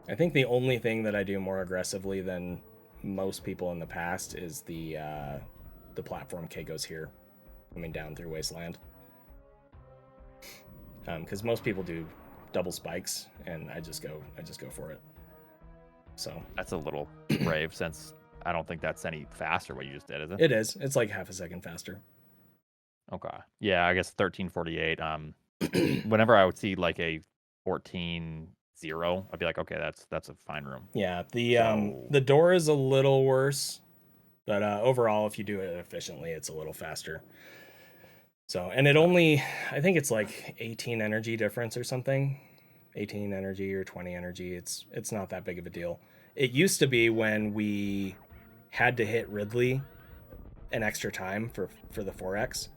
Speaker 2: I think the only thing that I do more aggressively than most people in the past is the platform Keiko's here, coming down through Wasteland. Because most people do double spikes, and I just go for it. So
Speaker 1: that's a little brave, since I don't think that's any faster what you just did, is it?
Speaker 2: It is. It's like half a second faster.
Speaker 1: Okay. Yeah, I guess 13:48. Whenever I would see like a 14:0, I'd be like, okay, that's a fine room.
Speaker 2: Yeah. The door is a little worse, but overall, if you do it efficiently, it's a little faster. So, and it only, I think it's like 18 energy difference or something. 18 energy or 20 energy. It's not that big of a deal. It used to be when we had to hit Ridley an extra time for the 4x,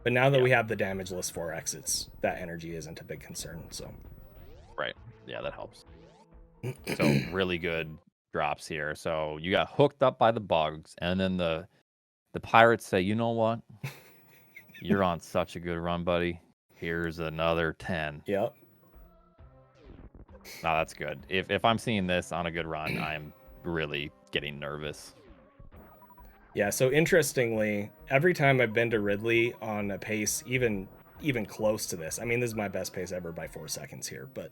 Speaker 2: but now that we have the damageless 4x, that energy isn't a big concern. So
Speaker 1: right, yeah, that helps. So really good drops here. So you got hooked up by the bugs, and then the pirates say, you know what, you're on such a good run, buddy, here's another 10.
Speaker 2: Yep.
Speaker 1: No, that's good. If I'm seeing this on a good run, I'm really getting nervous.
Speaker 2: Yeah, so interestingly, every time I've been to Ridley on a pace even close to this, I mean, this is my best pace ever by 4 seconds here, but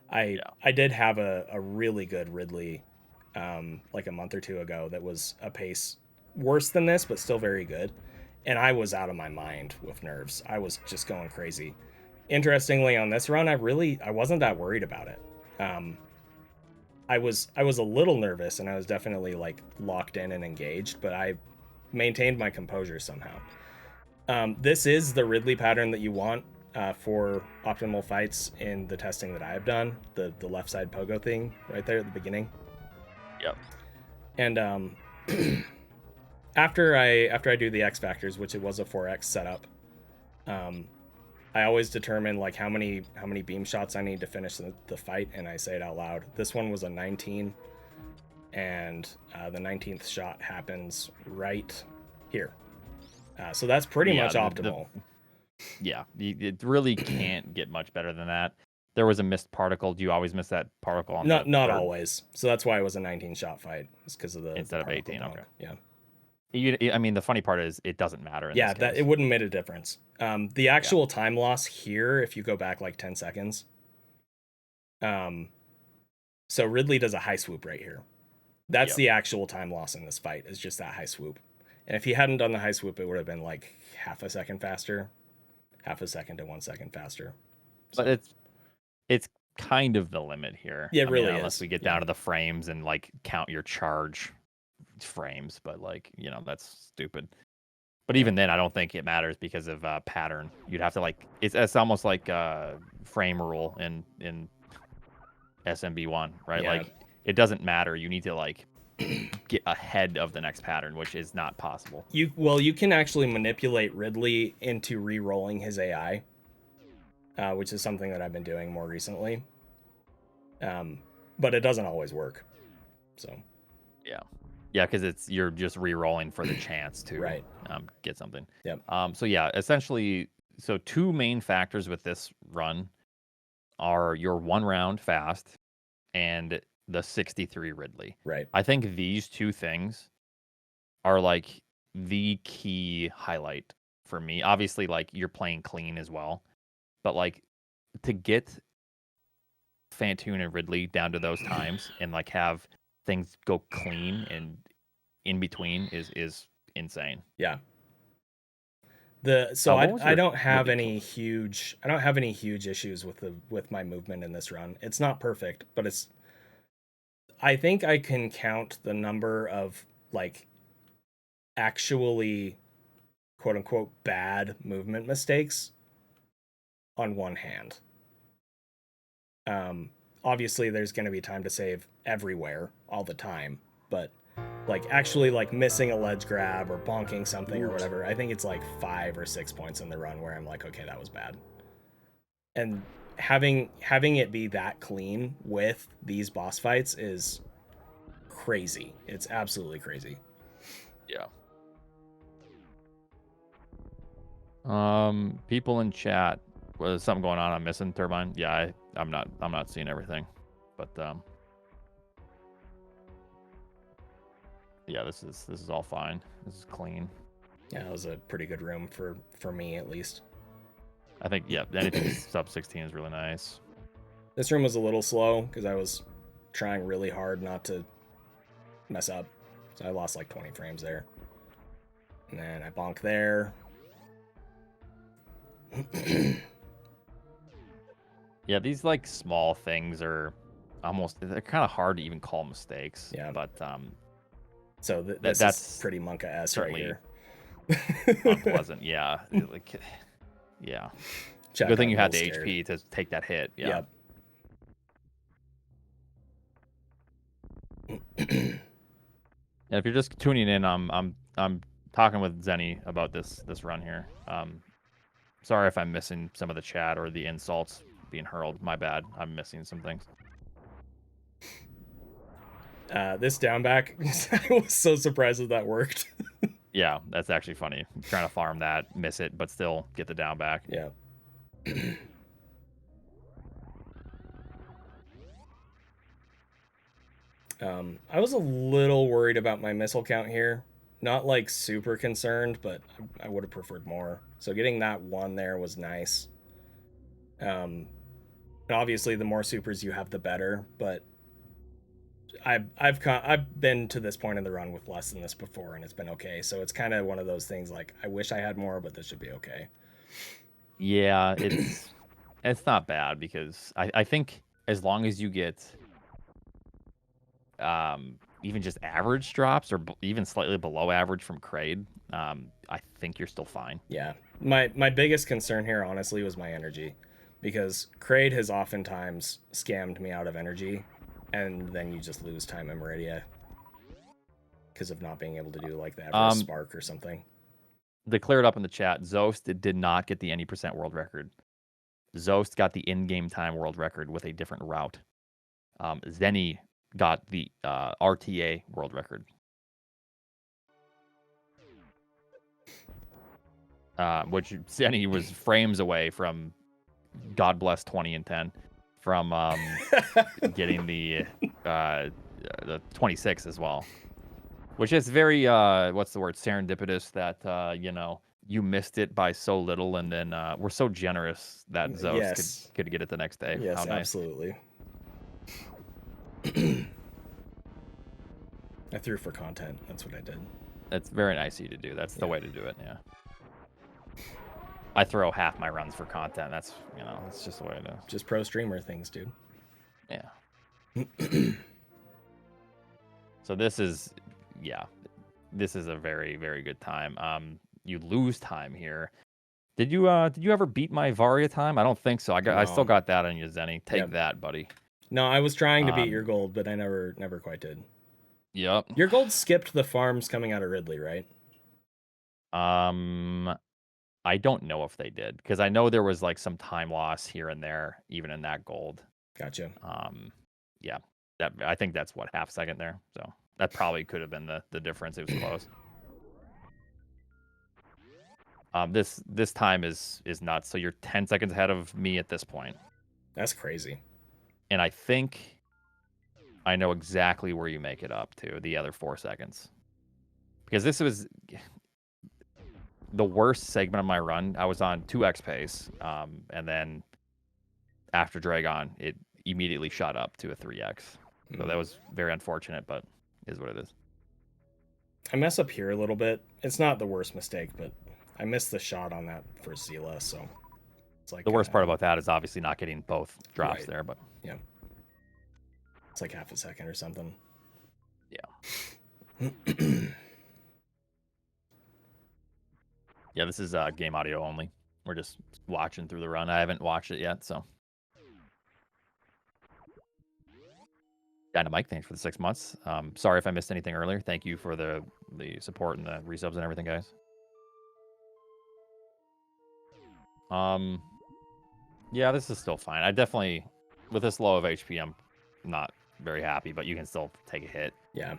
Speaker 2: I did have a really good Ridley like a month or two ago that was a pace worse than this, but still very good. And I was out of my mind with nerves. I was just going crazy. Interestingly, on this run, I wasn't that worried about it. I was a little nervous, and I was definitely like locked in and engaged, but I maintained my composure somehow. This is the Ridley pattern that you want for optimal fights in the testing that I have done. The left side pogo thing right there at the beginning.
Speaker 1: Yep.
Speaker 2: And after I do the X factors, which it was a 4x setup, I always determine like how many beam shots I need to finish the fight, and I say it out loud. This one was a 19, and the 19th shot happens right here. So that's pretty much optimal.
Speaker 1: It really can't get much better than that. There was a missed particle. Do you always miss that particle on
Speaker 2: not always. So that's why it was a 19 shot fight. It's because of the
Speaker 1: instead of 18.
Speaker 2: Dog.
Speaker 1: Okay.
Speaker 2: Yeah.
Speaker 1: I mean, the funny part is it doesn't matter. In
Speaker 2: yeah,
Speaker 1: this
Speaker 2: that
Speaker 1: case.
Speaker 2: it wouldn't make a difference. The actual time loss here, if you go back like 10 seconds. So Ridley does a high swoop right here. That's the actual time loss in this fight, is just that high swoop. And if he hadn't done the high swoop, it would have been like half a second faster, half a second to 1 second faster.
Speaker 1: So. But it's kind of the limit here.
Speaker 2: Yeah, it really
Speaker 1: is.
Speaker 2: Unless
Speaker 1: we get down to the frames and like count your charge frames, but like, that's stupid. But even then, I don't think it matters because of pattern. You'd have to like it's almost like frame rule in SMB1, right?
Speaker 2: Yeah.
Speaker 1: Like it doesn't matter. You need to like get ahead of the next pattern, which is not possible.
Speaker 2: You can actually manipulate Ridley into re-rolling his AI, which is something that I've been doing more recently. But it doesn't always work. So.
Speaker 1: Yeah, because you're just re-rolling for the chance to get something.
Speaker 2: Yep.
Speaker 1: So yeah, essentially, two main factors with this run are your 1 round fast and the 63 Ridley.
Speaker 2: Right.
Speaker 1: I think these two things are like the key highlight for me. Obviously, like you're playing clean as well, but like to get Fantoon and Ridley down to those times and like have things go clean and in between is insane.
Speaker 2: Yeah. I don't have any huge issues with my movement in this run. It's not perfect, but I think I can count the number of like actually quote unquote bad movement mistakes on one hand. Obviously there's going to be time to save everywhere all the time, but like actually like missing a ledge grab or bonking something or whatever, I think it's like 5 or 6 points in the run where I'm like, okay, that was bad. And having it be that clean with these boss fights is crazy. It's absolutely crazy.
Speaker 1: Yeah. People in chat, was something going on? I'm missing Turbine. Yeah, I'm not seeing everything, but yeah, this is all fine. This is clean.
Speaker 2: Yeah, it was a pretty good room for me at least.
Speaker 1: I think anything sub 16 is really nice.
Speaker 2: This room was a little slow because I was trying really hard not to mess up, so I lost like 20 frames there. And then I bonk there.
Speaker 1: Yeah, these like small things are they're kind of hard to even call mistakes.
Speaker 2: Yeah,
Speaker 1: but
Speaker 2: so that's is pretty Monka-esque right here.
Speaker 1: Unpleasant. Yeah, like yeah. Good thing you had the HP to take that hit. Yeah.
Speaker 2: Yep.
Speaker 1: And if you're just tuning in, I'm talking with Zeni about this run here. Sorry if I'm missing some of the chat or the insults being hurled. My bad. I'm missing some things.
Speaker 2: This down back, I was so surprised that worked.
Speaker 1: Yeah, that's actually funny. I'm trying to farm that, miss it, but still get the down back.
Speaker 2: Yeah. I was a little worried about my missile count here. Not like super concerned, but I would have preferred more. So getting that 1 there was nice. And obviously, the more supers you have, the better. But I've been to this point in the run with less than this before, and it's been okay. So it's kind of one of those things like I wish I had more, but this should be okay.
Speaker 1: Yeah, it's not bad because I think as long as you get even just average drops or even slightly below average from Kraid, I think you're still fine.
Speaker 2: Yeah, my biggest concern here honestly was my energy, because Kraid has oftentimes scammed me out of energy, and then you just lose time in Meridia because of not being able to do like the Everest Spark or something.
Speaker 1: They cleared up in the chat. Zost did not get the any % world record. Zost got the in-game time world record with a different route. Zeni got the RTA world record. Which Zeni was frames away from, God bless 20 and 10, from getting the 26 as well. Which is very, what's the word, serendipitous that, you missed it by so little, and then we're so generous that Zost could get it the next day.
Speaker 2: Yes,
Speaker 1: how nice.
Speaker 2: Absolutely. I threw for content. That's what I did.
Speaker 1: That's very nice of you to do. That's the way to do it, yeah. I throw half my runs for content. That's, that's just the way it is.
Speaker 2: Just pro streamer things, dude.
Speaker 1: Yeah. So this is a very, very good time. You lose time here. Did you ever beat my Varia time? I don't think so. I still got that on you, Zeni. Take that, buddy.
Speaker 2: No, I was trying to beat your gold, but I never quite did.
Speaker 1: Yep.
Speaker 2: Your gold skipped the farms coming out of Ridley, right?
Speaker 1: I don't know if they did, because I know there was like some time loss here and there, even in that gold.
Speaker 2: Gotcha.
Speaker 1: Yeah. I think that's what, half second there. So that probably could have been the difference. It was close. This time is nuts. So you're 10 seconds ahead of me at this point.
Speaker 2: That's crazy.
Speaker 1: And I think I know exactly where you make it up to, the other 4 seconds. Because this was the worst segment of my run. I was on 2x pace, and then after Dragon, it immediately shot up to a 3x. So that was very unfortunate, but is what it is.
Speaker 2: I mess up here a little bit. It's not the worst mistake, but I missed the shot on that first Zila, so it's like
Speaker 1: the worst part about that is obviously not getting both drops there, but
Speaker 2: yeah, it's like half a second or something.
Speaker 1: Yeah. Yeah, this is game audio only. We're just watching through the run. I haven't watched it yet, so. Dynamite, thanks for the 6 months. Sorry if I missed anything earlier. Thank you for the support and the resubs and everything, guys. Yeah, this is still fine. I definitely, with this low of HP, I'm not very happy, but you can still take a hit.
Speaker 2: Yeah.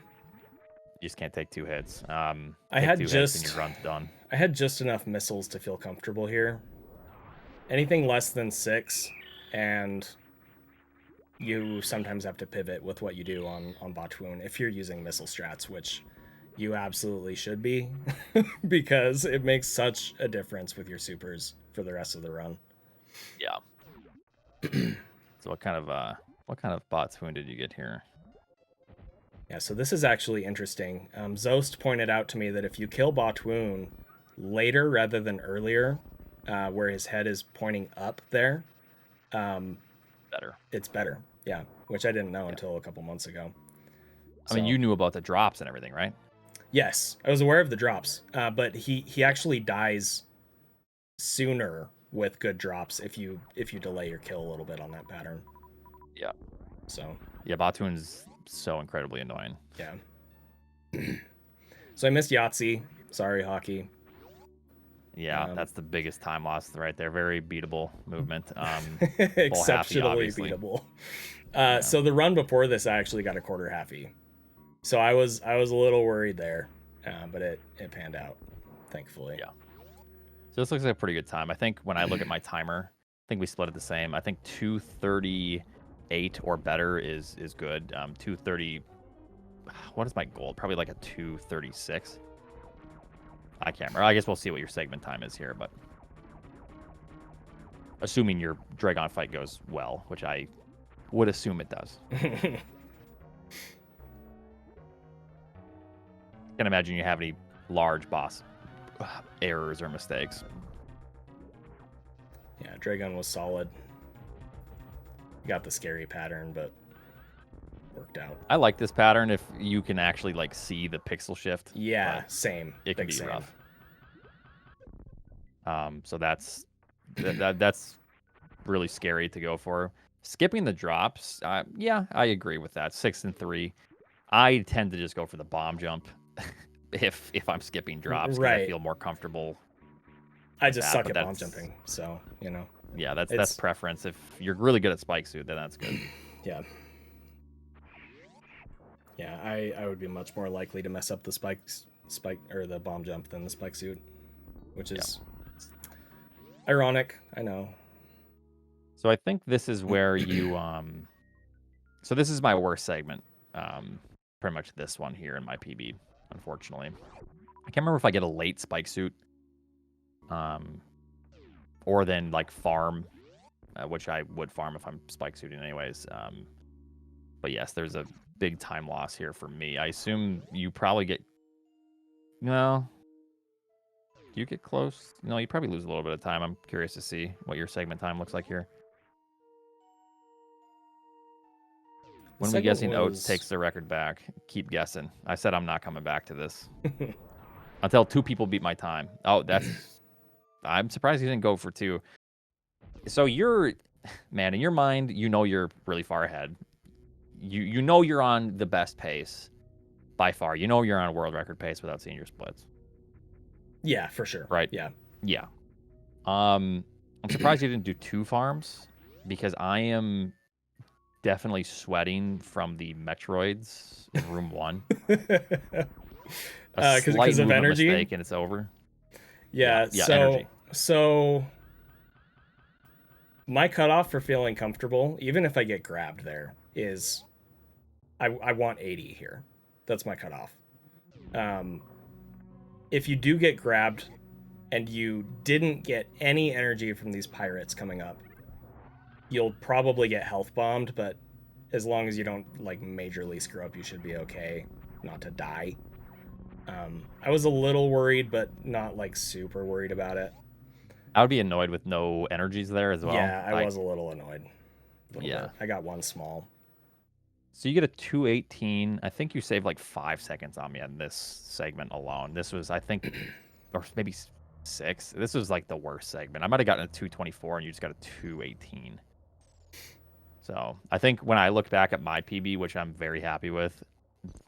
Speaker 1: You just can't take 2 hits.
Speaker 2: I had
Speaker 1: 2 hits and your run's done.
Speaker 2: I had just enough missiles to feel comfortable here. Anything less than 6, and you sometimes have to pivot with what you do on Botwoon if you're using missile strats, which you absolutely should be, because it makes such a difference with your supers for the rest of the run.
Speaker 1: Yeah. So what kind of Botwoon did you get here?
Speaker 2: Yeah, so this is actually interesting. Zost pointed out to me that if you kill Botwoon later rather than earlier, where his head is pointing up there,
Speaker 1: better.
Speaker 2: It's better, yeah, which I didn't know until a couple months ago.
Speaker 1: I mean, you knew about the drops and everything, right?
Speaker 2: Yes, I was aware of the drops, but he actually dies sooner with good drops if you delay your kill a little bit on that pattern.
Speaker 1: Yeah.
Speaker 2: So.
Speaker 1: Yeah, Botwoon's so incredibly annoying.
Speaker 2: Yeah. So I missed Yahtzee. Sorry, Hockey.
Speaker 1: Yeah, that's the biggest time loss right there. Very beatable movement.
Speaker 2: Exceptionally beatable. So the run before this, I actually got a quarter halfie. So I was a little worried there, but it panned out, thankfully.
Speaker 1: Yeah. So this looks like a pretty good time. I think when I look at my timer, I think we split it the same. I think 2:38 or better is good. 2:30. What is my goal? Probably like a 2:36. I can't remember. I guess we'll see what your segment time is here, but assuming your Dragon fight goes well, which I would assume it does. Can't imagine you have any large boss errors or mistakes.
Speaker 2: Yeah, Dragon was solid. Got the scary pattern, but worked out.
Speaker 1: I like this pattern if you can actually like see the pixel shift.
Speaker 2: Yeah, same.
Speaker 1: It can be rough. So that's really scary to go for. Skipping the drops, yeah, I agree with that. 6 and 3. I tend to just go for the bomb jump if I'm skipping drops, because I feel more comfortable.
Speaker 2: I just suck at bomb jumping, so
Speaker 1: Yeah, that's preference. If you're really good at spike suit, then that's good.
Speaker 2: Yeah. Yeah, I would be much more likely to mess up the spike or the bomb jump than the spike suit, which is ironic. I know.
Speaker 1: So I think this is where you So this is my worst segment. Pretty much this one here in my PB, unfortunately. I can't remember if I get a late spike suit, or then like farm, which I would farm if I'm spike suiting anyways. But yes, there's a big time loss here for me. I assume you probably get. No. Do you get close? No, you probably lose a little bit of time. I'm curious to see what your segment time looks like here. When we guessing Oats takes the record back? Keep guessing. I said I'm not coming back to this until 2 people beat my time. Oh, that's. I'm surprised you didn't go for 2. So you're, man, in your mind, you know you're really far ahead. You know you're on the best pace by far. You know you're on a world record pace without seeing your splits.
Speaker 2: Yeah, for sure.
Speaker 1: Right?
Speaker 2: Yeah.
Speaker 1: Yeah. I'm surprised you didn't do 2 farms because I am definitely sweating from the Metroids in room 1. A slight
Speaker 2: of energy
Speaker 1: mistake and it's over.
Speaker 2: Yeah, energy. So my cutoff for feeling comfortable, even if I get grabbed there, is I want 80 here. That's my cutoff. If you do get grabbed and you didn't get any energy from these pirates coming up, you'll probably get health bombed, but as long as you don't like majorly screw up, you should be okay not to die. I was a little worried, but not like super worried about it.
Speaker 1: I would be annoyed with no energies there as well.
Speaker 2: Yeah, I was a little annoyed.
Speaker 1: Yeah.
Speaker 2: Bit. I got one small.
Speaker 1: So you get a 218. I think you saved like 5 seconds on me on this segment alone. This was, I think, or maybe 6. This was like the worst segment. I might have gotten a 224 and you just got a 218. So I think when I look back at my PB, which I'm very happy with,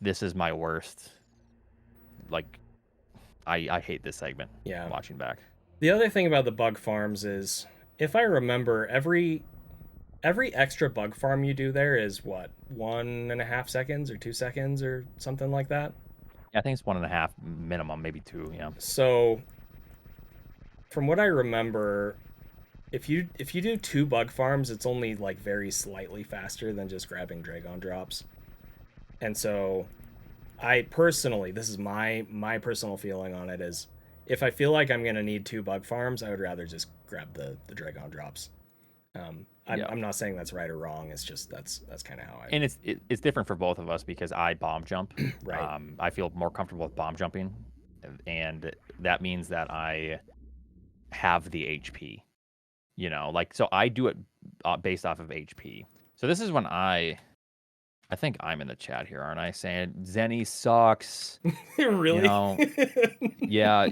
Speaker 1: this is my worst. Like, I hate this segment.
Speaker 2: Yeah.
Speaker 1: Watching back.
Speaker 2: The other thing about the bug farms is, if I remember, every extra bug farm you do there is what, 1.5 seconds or 2 seconds or something like that.
Speaker 1: Yeah, I think it's 1.5 minimum, maybe 2. Yeah.
Speaker 2: So, from what I remember, if you do 2 bug farms, it's only like very slightly faster than just grabbing Dragon drops. And so, I personally, this is my personal feeling on it is, if I feel like I'm gonna need 2 bug farms, I would rather just grab the Dragon drops. I'm not saying that's right or wrong. It's just that's kind of how I.
Speaker 1: And it's different for both of us because I bomb jump.
Speaker 2: Right.
Speaker 1: I feel more comfortable with bomb jumping, and that means that I have the HP. You know, like, so I do it based off of HP. So this is when I think I'm in the chat here, aren't I? Saying Zeni sucks.
Speaker 2: Really?
Speaker 1: You know, yeah.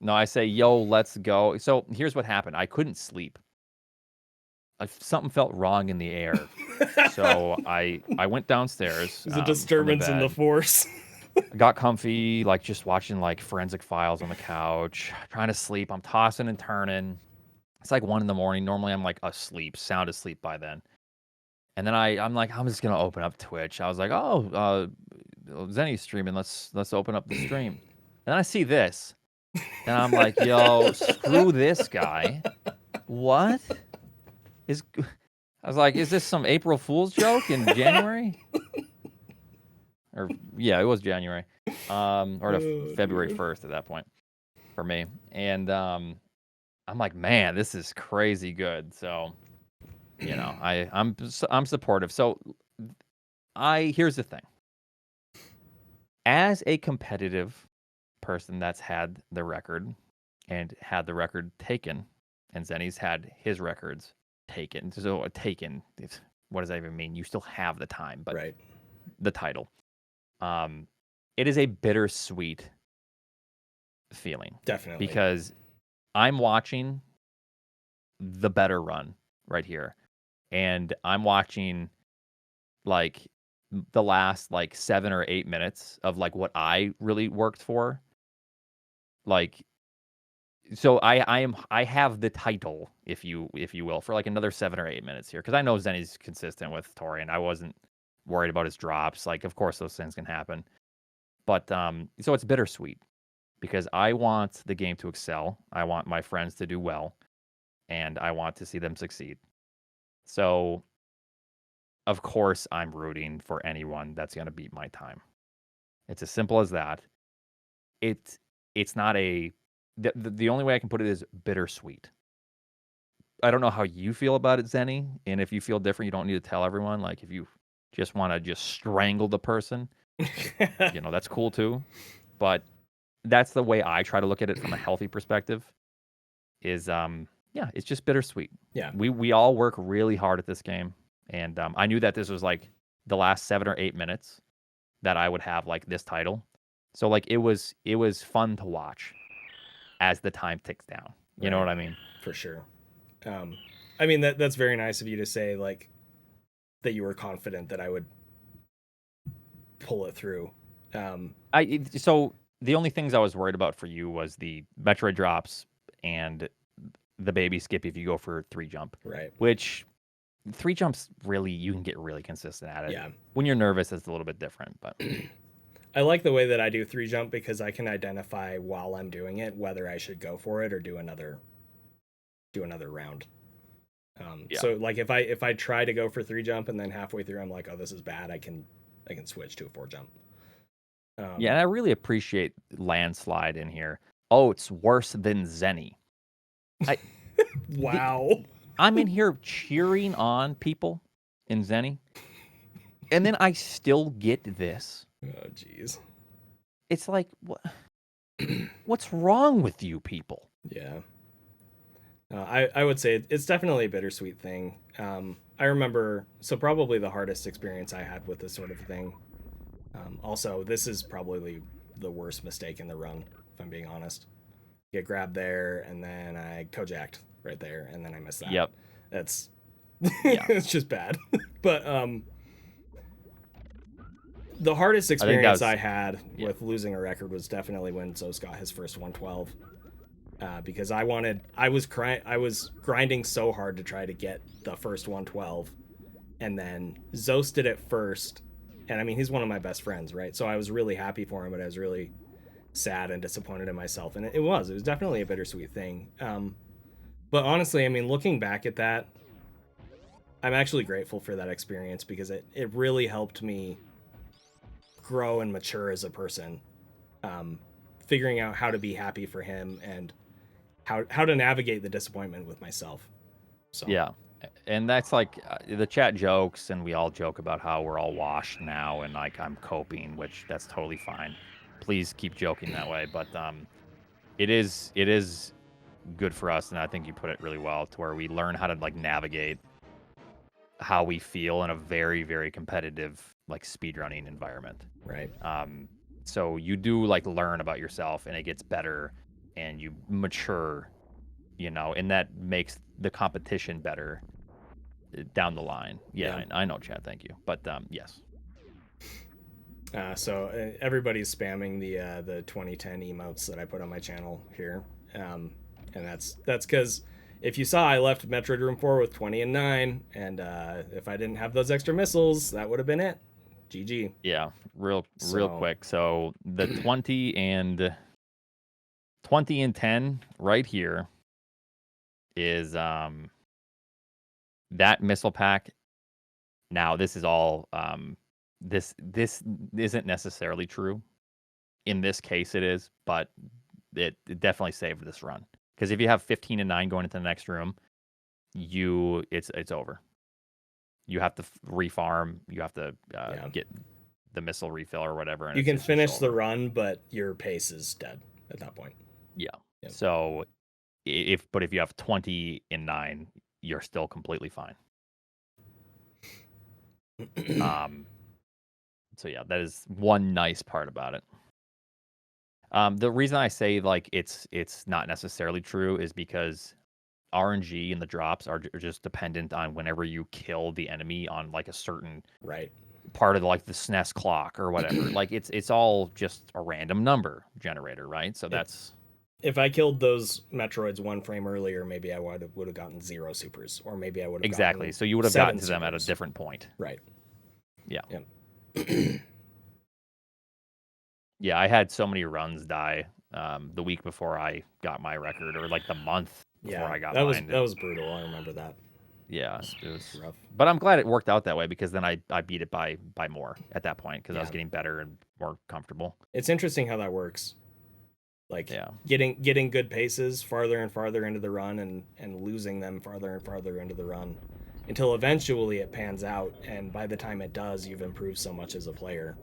Speaker 1: No, I say, yo, let's go. So here's what happened. I couldn't sleep. Something felt wrong in the air. So I went downstairs.
Speaker 2: There's a disturbance in the force.
Speaker 1: Got comfy, like just watching like Forensic Files on the couch, trying to sleep. I'm tossing and turning. It's like 1 a.m. Normally I'm like asleep, sound asleep by then. And then I'm like, I'm just gonna open up Twitch. I was like, oh, Zeni's streaming. Let's open up the stream. And I see this, and I'm like, yo, screw this guy. What? I was like, is this some April Fool's joke in January? Or yeah, it was January, or February 1st at that point for me. And I'm like, man, this is crazy good. So, you know, I'm supportive. So here's the thing. As a competitive person that's had the record and had the record taken, and Zeni's had his records taken. So taken, what does that even mean? You still have the time, but
Speaker 2: right.
Speaker 1: The title. It is a bittersweet feeling.
Speaker 2: Definitely.
Speaker 1: Because I'm watching the better run right here. And I'm watching like the last like 7 or 8 minutes of like what I really worked for. Like So I have the title, if you will, for like another 7 or 8 minutes here, because I know Zeni's consistent with Tori, and I wasn't worried about his drops. Like, of course, those things can happen, but so it's bittersweet because I want the game to excel. I want my friends to do well, and I want to see them succeed. So, of course, I'm rooting for anyone that's going to beat my time. It's as simple as that. It's not a the only way I can put it is bittersweet. I don't know how you feel about it, Zeni, and if you feel different, you don't need to tell everyone. Like, if you just want to just strangle the person, that's cool too. But that's the way I try to look at it from a healthy perspective. Is it's just bittersweet.
Speaker 2: Yeah,
Speaker 1: we all work really hard at this game, and I knew that this was like the last 7 or 8 minutes that I would have like this title. So like it was fun to watch as the time ticks down. You know what I mean?
Speaker 2: For sure. I mean that's very nice of you to say, like, that you were confident that I would pull it through.
Speaker 1: So the only things I was worried about for you was the Metroid drops and the baby skip if you go for 3 jump.
Speaker 2: Right.
Speaker 1: Which 3 jumps really you can get really consistent at it.
Speaker 2: Yeah.
Speaker 1: When you're nervous, it's a little bit different, but
Speaker 2: I like the way that I do 3 jump because I can identify while I'm doing it whether I should go for it or do another round. So like if I try to go for 3 jump and then halfway through I'm like, oh, this is bad, I can switch to a 4 jump.
Speaker 1: Yeah, and I really appreciate Landslide in here. Oh, it's worse than Zeni.
Speaker 2: Wow.
Speaker 1: I'm in here cheering on people in Zeni, and then I still get this.
Speaker 2: Oh, jeez.
Speaker 1: It's like, what's wrong with you people?
Speaker 2: Yeah. I would say it's definitely a bittersweet thing. I remember, so probably the hardest experience I had with this sort of thing. Also, this is probably the worst mistake in the run, if I'm being honest. Get grabbed there, and then I co-jacked right there, and then I missed that.
Speaker 1: Yep.
Speaker 2: That's it's just bad. But the hardest experience I had with losing a record was definitely when Zos got his first 112. Because I was grinding so hard to try to get the first 112, and then Zos did it first, and I mean he's one of my best friends, right? So I was really happy for him, but I was really sad and disappointed in myself, and it was definitely a bittersweet thing. But honestly, I mean, looking back at that, I'm actually grateful for that experience because it really helped me grow and mature as a person, figuring out how to be happy for him and how to navigate the disappointment with myself. So
Speaker 1: yeah, and that's like the chat jokes, and we all joke about how we're all washed now, and like I'm coping, which that's totally fine. Please keep joking that way, but it is good for us, and I think you put it really well to where we learn how to like navigate how we feel in a very, very competitive like speedrunning environment.
Speaker 2: Right.
Speaker 1: So you do like learn about yourself, and it gets better, and you mature, and that makes the competition better down the line. Yeah. I know, Chad. Thank you. But yes.
Speaker 2: So everybody's spamming the 2010 emotes that I put on my channel here, and that's because if you saw, I left Metroid Room 4 with 20 and 9, and if I didn't have those extra missiles, that would have been it. GG.
Speaker 1: Yeah, real quick. So the 20 and 10 right here is that missile pack. Now this is all this isn't necessarily true. In this case it is, but it definitely saved this run. Because if you have 15 and 9 going into the next room, it's over. You have to refarm. You have to get the missile refill or whatever. And
Speaker 2: you can finish the run, but your pace is dead at that point.
Speaker 1: Yeah. Yep. So if you have 20 and 9, you're still completely fine. So yeah, that is one nice part about it. The reason I say like it's not necessarily true is because RNG and the drops are just dependent on whenever you kill the enemy on like a certain part of like the SNES clock or whatever. Like it's all just a random number generator, right? So that's
Speaker 2: if I killed those Metroids 1 frame earlier, maybe I would have gotten 0 supers, or maybe I would have
Speaker 1: exactly. So you would have gotten to them at a different point.
Speaker 2: Right.
Speaker 1: Yeah.
Speaker 2: Yeah.
Speaker 1: Yeah, I had so many runs die the week before I got my record, or like the month before I got mine.
Speaker 2: That was brutal. I remember that.
Speaker 1: Yeah, it was
Speaker 2: rough.
Speaker 1: But I'm glad it worked out that way, because then I beat it by more at that point, because I was getting better and more comfortable.
Speaker 2: It's interesting how that works. Like
Speaker 1: yeah,
Speaker 2: getting good paces farther and farther into the run, and losing them farther and farther into the run, until eventually it pans out, and by the time it does, you've improved so much as a player.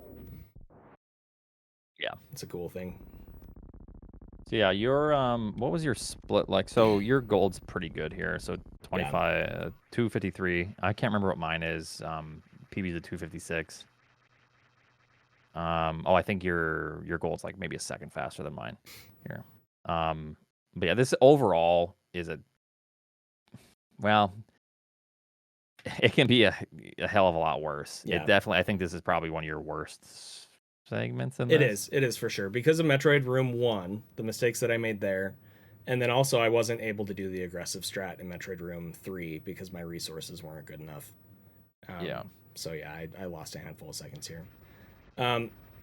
Speaker 1: Yeah,
Speaker 2: it's a cool thing.
Speaker 1: So yeah, your what was your split like? So your gold's pretty good here. So 25, 253. I can't remember what mine is. PB's a 256. Oh, I think your gold's like maybe a second faster than mine here. But yeah, this overall is it can be a hell of a lot worse.
Speaker 2: Yeah.
Speaker 1: It definitely, I think this is probably one of your worst segments in
Speaker 2: this. It is for sure, because of Metroid Room 1, the mistakes that I made there, and then also I wasn't able to do the aggressive strat in Metroid Room 3 because my resources weren't good enough. So yeah, I lost a handful of seconds here.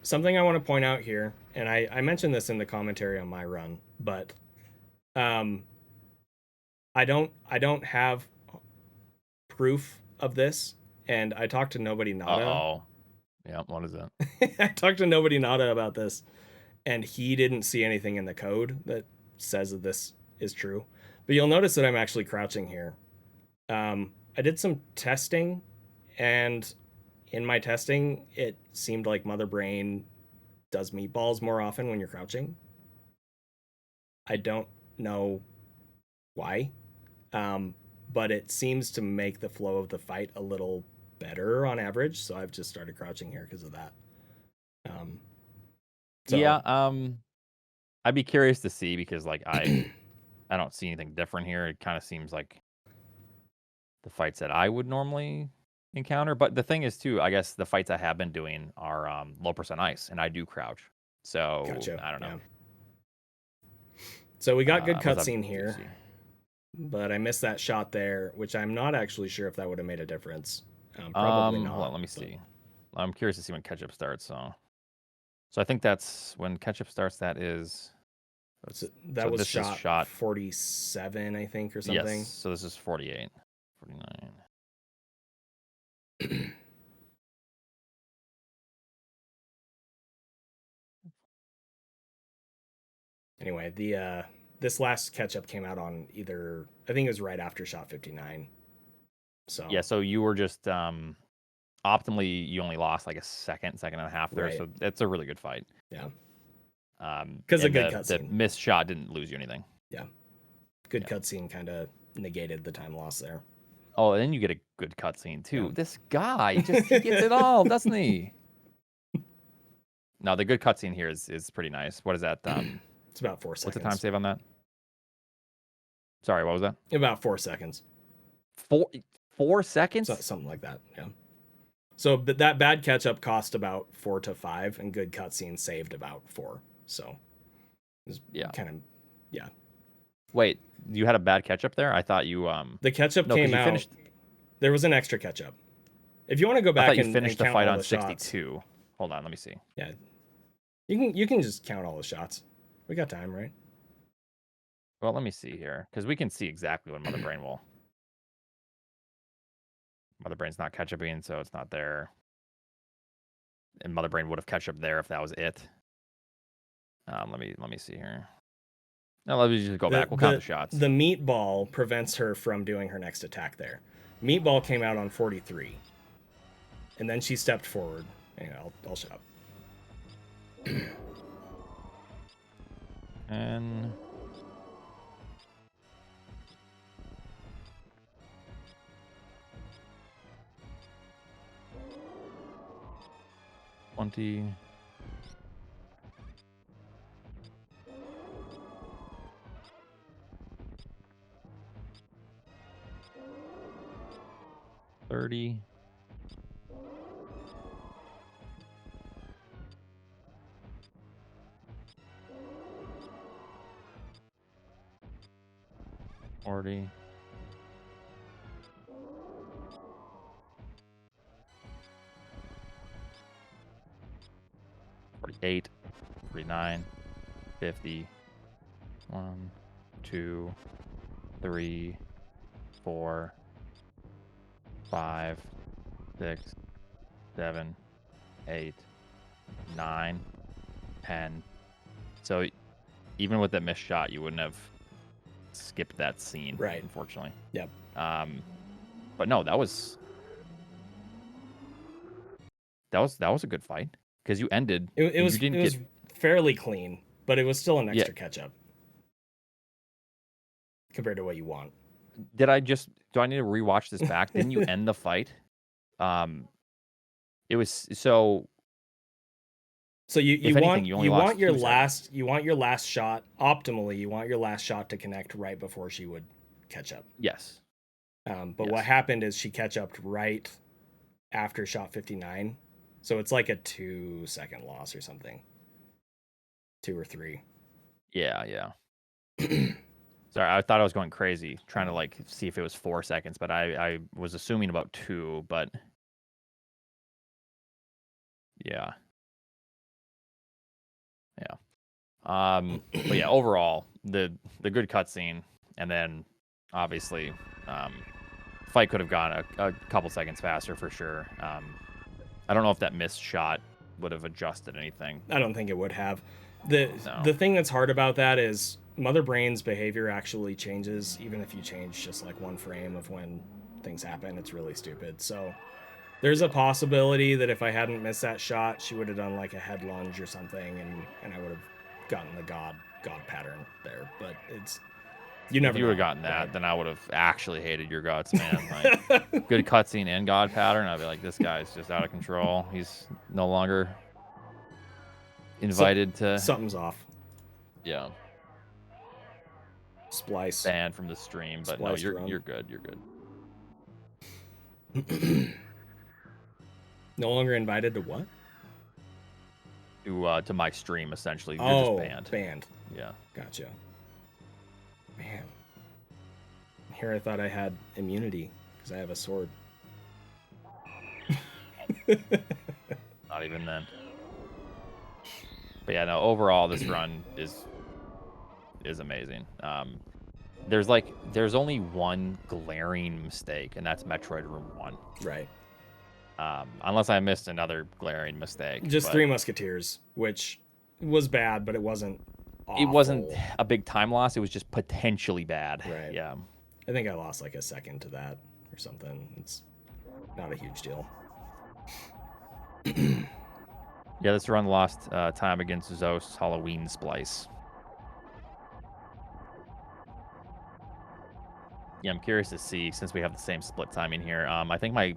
Speaker 2: Something I want to point out here, and I mentioned this in the commentary on my run, but I don't have proof of this, and I talked to Nobody Nada.
Speaker 1: Uh-oh. Yeah, what is that?
Speaker 2: I talked to Nobody Nada about this, and he didn't see anything in the code that says that this is true. But you'll notice that I'm actually crouching here. I did some testing, and in my testing, it seemed like Mother Brain does meatballs more often when you're crouching. I don't know why, but it seems to make the flow of the fight a little better on average. So I've just started crouching here because of that.
Speaker 1: I'd be curious to see, because like I don't see anything different here. It kind of seems like the fights that I would normally encounter. But the thing is too, I guess the fights I have been doing are low percent ice, and I do crouch. So
Speaker 2: gotcha.
Speaker 1: I don't know.
Speaker 2: Yeah. So we got good cutscene here, but I missed that shot there, which I'm not actually sure if that would have made a difference. Probably not.
Speaker 1: Hold on, let me see. I'm curious to see when catch-up starts. So I think that's when catch-up starts. That is.
Speaker 2: That was shot 47, I think, or something.
Speaker 1: Yes. So this is 48, 49.
Speaker 2: Anyway, this last catch-up came out on either, I think it was right after shot 59. So
Speaker 1: yeah, so you were just optimally, you only lost like a second and a half there. Right. So it's a really good fight.
Speaker 2: Yeah. Because a good
Speaker 1: The
Speaker 2: cutscene.
Speaker 1: missed shot didn't lose you anything.
Speaker 2: Yeah. Good cutscene kind of negated the time loss there.
Speaker 1: Oh, and then you get a good cutscene too. Yeah. This guy just he gets it all, doesn't he? No, the good cutscene here is pretty nice. What is that?
Speaker 2: It's about 4 seconds.
Speaker 1: What's the time save on that? Sorry, what was that?
Speaker 2: About 4 seconds.
Speaker 1: 4 seconds?
Speaker 2: Something like that, yeah. So that bad catch-up cost about 4 to 5, and good cutscene saved about 4. So it's kind of, yeah.
Speaker 1: Wait, you had a bad catch-up there? I thought you
Speaker 2: the catch-up came out. Finished... There was an extra catch-up. If you want to go back and
Speaker 1: finish the fight on 62.
Speaker 2: Shots,
Speaker 1: hold on, let me see.
Speaker 2: Yeah, you can just count all the shots. We got time, right?
Speaker 1: Well, let me see here, because we can see exactly when Mother Brain will. Mother Brain's not catch-upping, so it's not there. And Mother Brain would have catch-up there if that was it. Let me see here. Now let me just go back. We'll count the shots.
Speaker 2: The meatball prevents her from doing her next attack there. Meatball came out on 43. And then she stepped forward. Anyway, I'll shut up.
Speaker 1: And... $20... $30... 40. $48, $49, $50. 1, 2, 3, 4, 5, 6, 7, 8, 9, 10. So even with that missed shot, you wouldn't have skipped that scene,
Speaker 2: right?
Speaker 1: Unfortunately.
Speaker 2: Yep.
Speaker 1: But no, that was a good fight because you ended.
Speaker 2: It was fairly clean, but it was still an extra catch up compared to what you want.
Speaker 1: Do I need to rewatch this back? Didn't you end the fight? It was so.
Speaker 2: So you want your last shot. Optimally, you want your last shot to connect right before she would catch up.
Speaker 1: Yes.
Speaker 2: But what happened is she catch up right after shot 59, so it's like a 2-second loss or something, 2 or 3.
Speaker 1: Yeah. Sorry, I thought I was going crazy trying to like see if it was 4 seconds, but I was assuming about 2, but yeah. But yeah, overall, the good cutscene, and then obviously, fight could have gone a couple seconds faster for sure. I don't know if that missed shot would have adjusted anything.
Speaker 2: I don't think it would have. The thing that's hard about that is Mother Brain's behavior actually changes even if you change just like one frame of when things happen. It's really stupid. So there's a possibility that if I hadn't missed that shot, she would have done like a head lunge or something, and I would have gotten the god pattern there. But it's you never.
Speaker 1: If you would have gotten that, right? Then I would have actually hated your guts, man. Like good cutscene and god pattern. I'd be like, this guy's just out of control. He's no longer invited to.
Speaker 2: Something's off.
Speaker 1: Yeah.
Speaker 2: Splice.
Speaker 1: Banned from the stream, but no, you're good. You're
Speaker 2: good. No longer invited to what?
Speaker 1: To my stream, essentially. You're just
Speaker 2: banned.
Speaker 1: Yeah.
Speaker 2: Gotcha. Man. Here I thought I had immunity because I have a sword.
Speaker 1: Not even then. But yeah, no, overall this run is amazing. There's only one glaring mistake, and that's Metroid Room 1.
Speaker 2: Right.
Speaker 1: Unless I missed another glaring mistake.
Speaker 2: Just 3 Musketeers, which was bad, but it wasn't awful.
Speaker 1: It wasn't a big time loss. It was just potentially bad.
Speaker 2: Right.
Speaker 1: Yeah.
Speaker 2: I think I lost like a second to that or something. It's not a huge deal.
Speaker 1: Yeah, this run lost time against Zos Halloween Splice. Yeah, I'm curious to see, since we have the same split timing here. I think my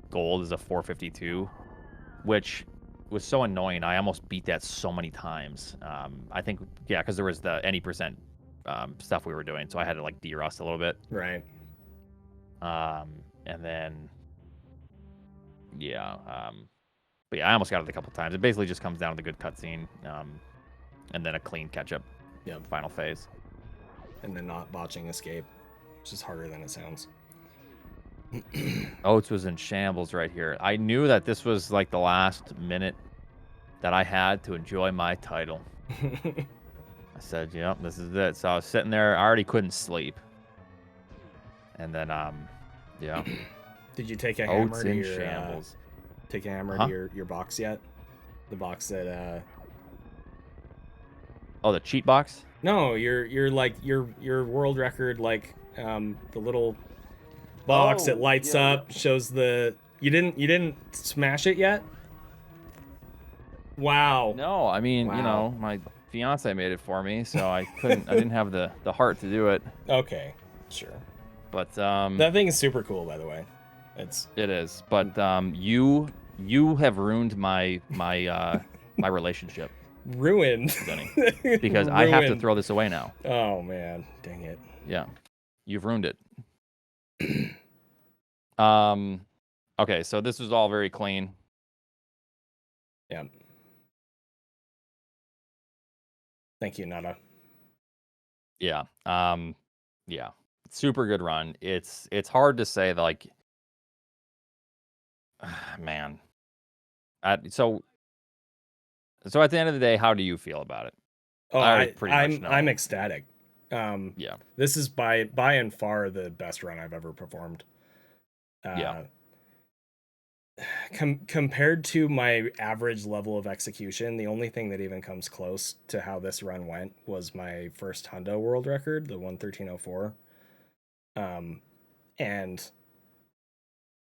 Speaker 1: gold is a 452, which was so annoying. I almost beat that so many times. I think, yeah, because there was the any percent stuff we were doing, so I had to like de-rust a little bit.
Speaker 2: Right.
Speaker 1: And then, yeah, but yeah, I almost got it a couple times. It basically just comes down to the good cutscene, and then a clean catch-up.
Speaker 2: Yep.
Speaker 1: Final phase.
Speaker 2: And then not botching escape, which is harder than it sounds.
Speaker 1: Oats was in shambles right here. I knew that this was like the last minute that I had to enjoy my title. I said, yep, this is it. So I was sitting there. I already couldn't sleep. And then, yeah.
Speaker 2: Did you take a
Speaker 1: Oats
Speaker 2: hammer to
Speaker 1: in
Speaker 2: your
Speaker 1: shambles.
Speaker 2: Take a hammer to your box yet? The box that
Speaker 1: Oh, the cheat box?
Speaker 2: No, your like your world record, like the little box that lights up, shows the you didn't smash it yet? Wow.
Speaker 1: No, I mean, you know, my fiance made it for me, so I didn't have the heart to do it.
Speaker 2: Okay, sure.
Speaker 1: But
Speaker 2: that thing is super cool, by the way.
Speaker 1: It is. But you have ruined my relationship.
Speaker 2: Ruined.
Speaker 1: Because I have to throw this away now.
Speaker 2: Oh man, dang it.
Speaker 1: Yeah. You've ruined it. Okay, so this was all very clean.
Speaker 2: Yeah. Thank you, Nada.
Speaker 1: Yeah. Yeah. super good run. It's hard to say, like, man. So at the end of the day, how do you feel about it?
Speaker 2: Oh,
Speaker 1: I already pretty much know.
Speaker 2: I'm ecstatic.
Speaker 1: Yeah.
Speaker 2: This is by and far the best run I've ever performed.
Speaker 1: Yeah.
Speaker 2: Compared to my average level of execution, the only thing that even comes close to how this run went was my first hundo world record, the 113.04. And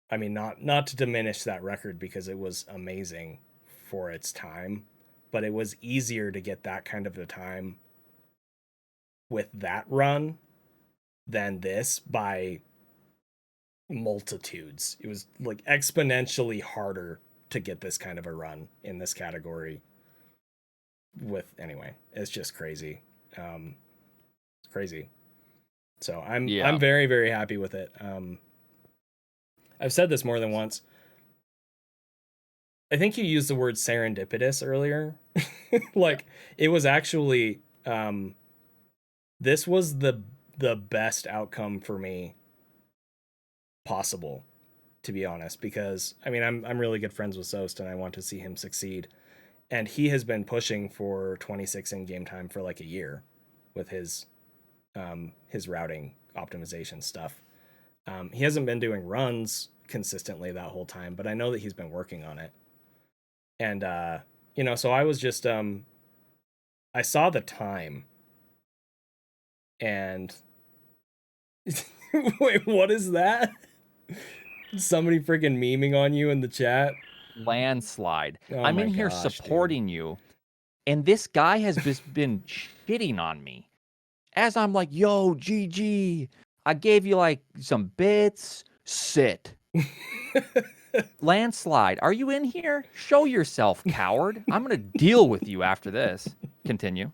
Speaker 2: I mean, not to diminish that record because it was amazing for its time, but it was easier to get that kind of a time with that run than this by multitudes. It was like exponentially harder to get this kind of a run in this category. Anyway, it's just crazy. It's crazy. So I'm very, very happy with it. I've said this more than once. I think you used the word serendipitous earlier. Like, it was actually this was the best outcome for me possible, to be honest, because I mean I'm really good friends with Zost and I want to see him succeed. And he has been pushing for 26 in game time for like a year with his routing optimization stuff. He hasn't been doing runs consistently that whole time, but I know that he's been working on it. And so I was just I saw the time and wait, what is that? Somebody freaking memeing on you in the chat?
Speaker 1: Landslide.
Speaker 2: Oh
Speaker 1: I'm
Speaker 2: my
Speaker 1: in here
Speaker 2: gosh,
Speaker 1: supporting you, and this guy has just been shitting on me. As I'm like, yo, GG, I gave you like some bits. Sit. Landslide, are you in here? Show yourself, coward. I'm gonna deal with you after this. Continue.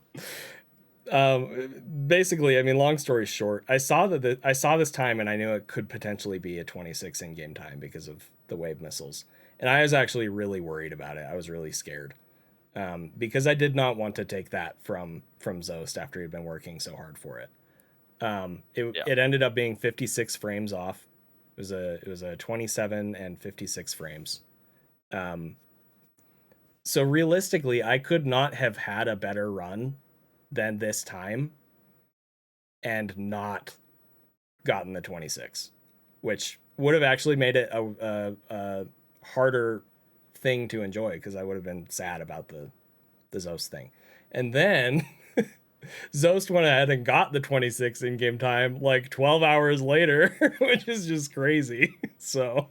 Speaker 2: Basically, I mean, long story short, I saw this time and I knew it could potentially be a 26 in game time because of the wave missiles, and I was actually really worried about it. I was really scared because I did not want to take that from Zost after he'd been working so hard for it. It ended up being 56 frames off. It was a 27 and 56 frames. So realistically, I could not have had a better run than this time and not gotten the 26, which would have actually made it a harder thing to enjoy because I would have been sad about the Zost thing. And then Zost went ahead and got the 26 in game time like 12 hours later, which is just crazy. So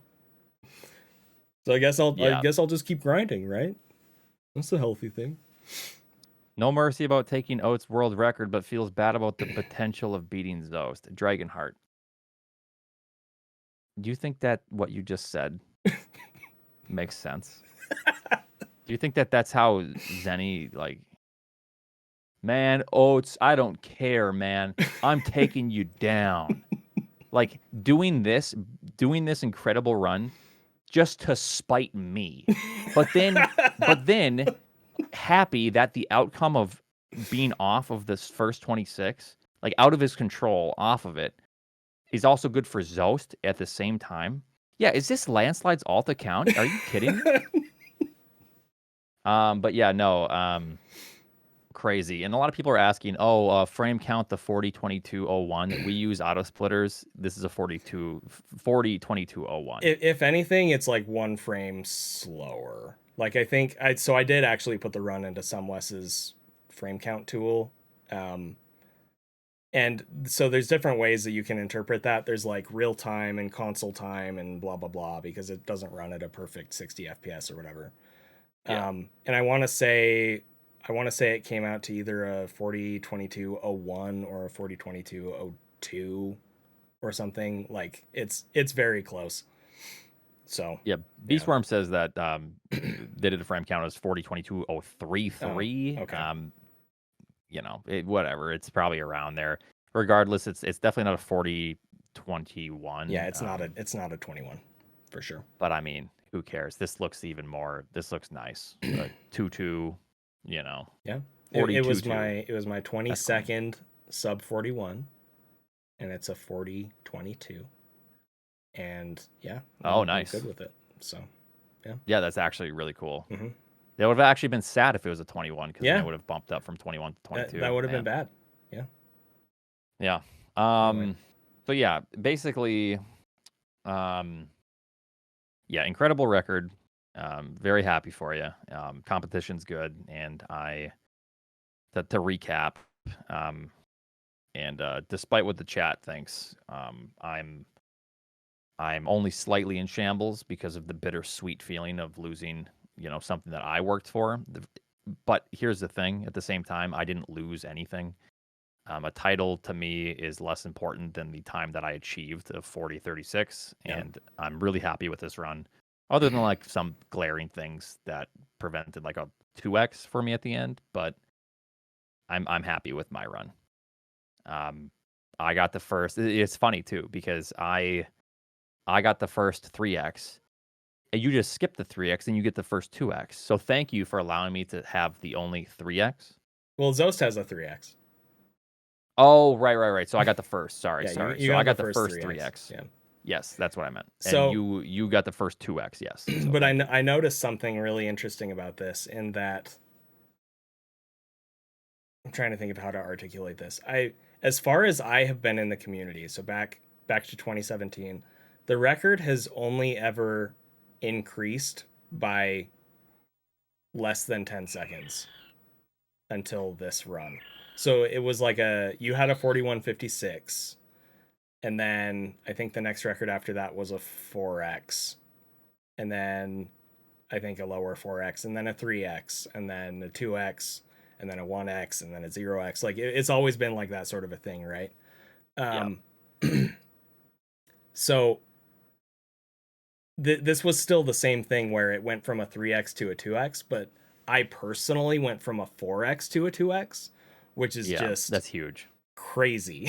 Speaker 2: I guess I'll just keep grinding, right? That's a healthy thing.
Speaker 1: No mercy about taking Oats world record, but feels bad about the potential of beating Zost. Dragonheart. Do you think that what you just said makes sense? Do you think that that's how Zeni, like, man, Oats, I don't care, man. I'm taking you down. Like, doing this incredible run just to spite me. But then happy that the outcome of being off of this first 26, like out of his control, off of it, is also good for Zost at the same time. Yeah, is this Landslide's alt account? Are you kidding me? But yeah, no, crazy. And a lot of people are asking, frame count the 402201. We use auto splitters. This is a 402201.
Speaker 2: If anything, it's like one frame slower. Like I think I did actually put the run into Sumwes's frame count tool. And so there's different ways that you can interpret that. There's like real time and console time and blah blah blah because it doesn't run at a perfect 60 FPS or whatever. Yeah. And I want to say it came out to either a 402201 or a 402202 or something. Like it's very close. So
Speaker 1: yeah, Beastworm says that they did a frame count as 402203.
Speaker 2: Okay.
Speaker 1: Whatever. It's probably around there. Regardless, it's definitely not a 4021.
Speaker 2: Yeah, it's not a 21 for sure.
Speaker 1: But I mean, who cares? This looks nice. 2-2,
Speaker 2: Yeah. It was my 22nd sub 41. and it's a 40-22. And yeah,
Speaker 1: Oh, nice.
Speaker 2: I'm good with it. So, yeah.
Speaker 1: Yeah, that's actually really cool.
Speaker 2: Mm-hmm.
Speaker 1: It would have actually been sad if it was a 21 because then
Speaker 2: Yeah.
Speaker 1: it would have bumped up from 21 to 22.
Speaker 2: That would have been bad. Yeah.
Speaker 1: Yeah.
Speaker 2: Anyway.
Speaker 1: So yeah, basically, yeah, incredible record. Very happy for you. Competition's good, and to recap, and despite what the chat thinks, I'm only slightly in shambles because of the bittersweet feeling of losing, something that I worked for. But here's the thing: at the same time, I didn't lose anything. A title to me is less important than the time that I achieved of 40:36, and I'm really happy with this run. Other than like some glaring things that prevented like a 2x for me at the end, but I'm happy with my run. I got the first. It's funny too because I got the first 3x, and you just skip the 3x and you get the first 2x. So thank you for allowing me to have the only 3x.
Speaker 2: Well, Zost has a 3x.
Speaker 1: Oh, right. So I got the first. Sorry.
Speaker 2: You
Speaker 1: So I got the first
Speaker 2: 3x.
Speaker 1: 3x.
Speaker 2: Yeah.
Speaker 1: Yes, that's what I meant.
Speaker 2: So
Speaker 1: and you got the first 2x. Yes. So
Speaker 2: but I noticed something really interesting about this in that I'm trying to think of how to articulate this. As far as I have been in the community, so back to 2017, the record has only ever increased by less than 10 seconds until this run. So it was like you had a 41:56, and then I think the next record after that was a 4x, and then I think a lower 4x, and then a 3x, and then a 2x, and then a 1x, and then a 0x. Like it's always been like that sort of a thing, right? So this was still the same thing where it went from a 3x to a 2x, but I personally went from a 4x to a 2x, which is just
Speaker 1: that's huge,
Speaker 2: crazy.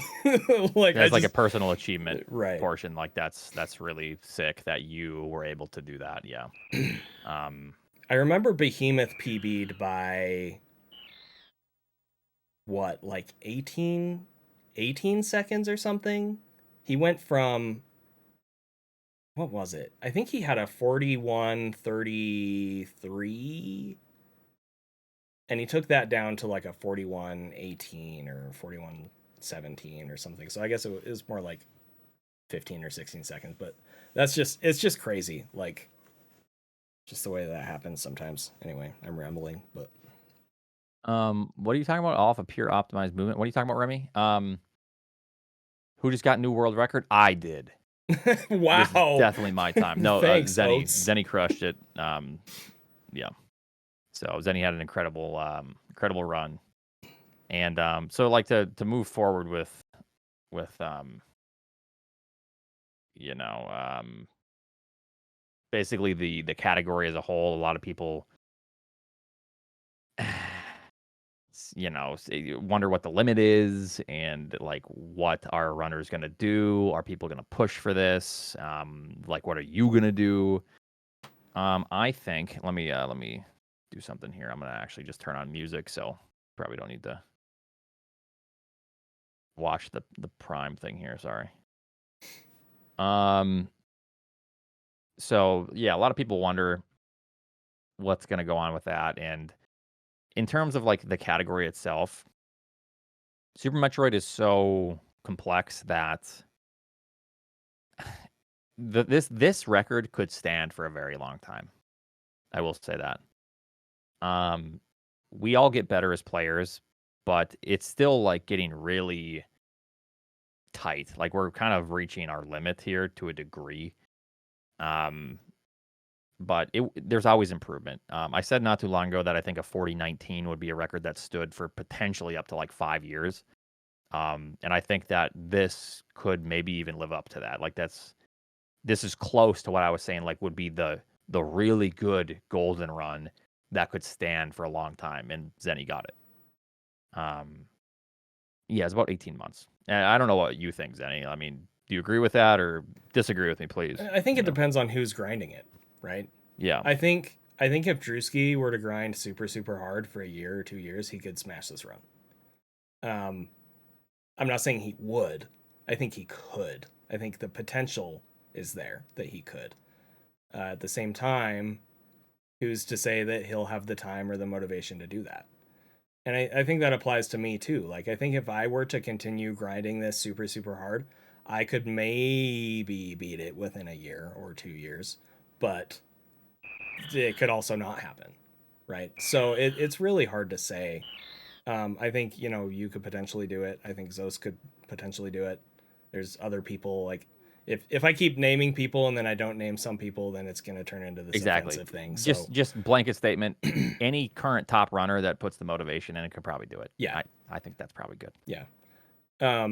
Speaker 1: Like that's like a personal achievement,
Speaker 2: right?
Speaker 1: Portion. Like that's really sick that you were able to do that. Yeah.
Speaker 2: I remember Behemoth PB'd by what, like 18 seconds or something. He went from, what was it? I think he had a 41:33, and he took that down to like a 41:18 or 41:17 or something. So I guess it was more like 15 or 16 seconds, but it's just crazy. Like just the way that happens sometimes. Anyway, I'm rambling, but
Speaker 1: what are you talking about? Off a pure optimized movement. What are you talking about, Remy? Who just got new world record? I did.
Speaker 2: Wow.
Speaker 1: This is definitely my time. No,
Speaker 2: Thanks,
Speaker 1: Zeni crushed it. Yeah. So Zeni had an incredible run. And so like to move forward with basically the category as a whole, a lot of people wonder what the limit is and like what are runners going to do. Are people going to push for this? Like what are you going to do? I think let me do something here. I'm going to actually just turn on music, so probably don't need to watch the Prime thing here, sorry. So yeah, a lot of people wonder what's going to go on with that, and in terms of like the category itself, Super Metroid is so complex that this record could stand for a very long time. I will say that. We all get better as players, but it's still like getting really tight. Like we're kind of reaching our limit here to a degree. But there's always improvement. I said not too long ago that I think a 40:19 would be a record that stood for potentially up to like 5 years. And I think that this could maybe even live up to that. Like this is close to what I was saying, like would be the really good golden run that could stand for a long time, and Zeni got it. Yeah, it's about 18 months. And I don't know what you think, Zeni. I mean, do you agree with that or disagree with me, please?
Speaker 2: I think it depends on who's grinding it, right?
Speaker 1: Yeah.
Speaker 2: I think if Drewski were to grind super, super hard for a year or 2 years, he could smash this run. I'm not saying he would, I think he could. I think the potential is there that he could. At the same time, who's to say that he'll have the time or the motivation to do that? And I think that applies to me too. Like, I think if I were to continue grinding this super, super hard, I could maybe beat it within a year or 2 years, but it could also not happen. Right. So it's really hard to say. I think, you could potentially do it. I think Zos could potentially do it. There's other people like if I keep naming people and then I don't name some people, then it's going to turn into this
Speaker 1: Exactly.
Speaker 2: offensive thing. So
Speaker 1: Just blanket statement. Any current top runner that puts the motivation in it could probably do it.
Speaker 2: yeah,
Speaker 1: I think that's probably good.
Speaker 2: yeah.
Speaker 1: Yeah.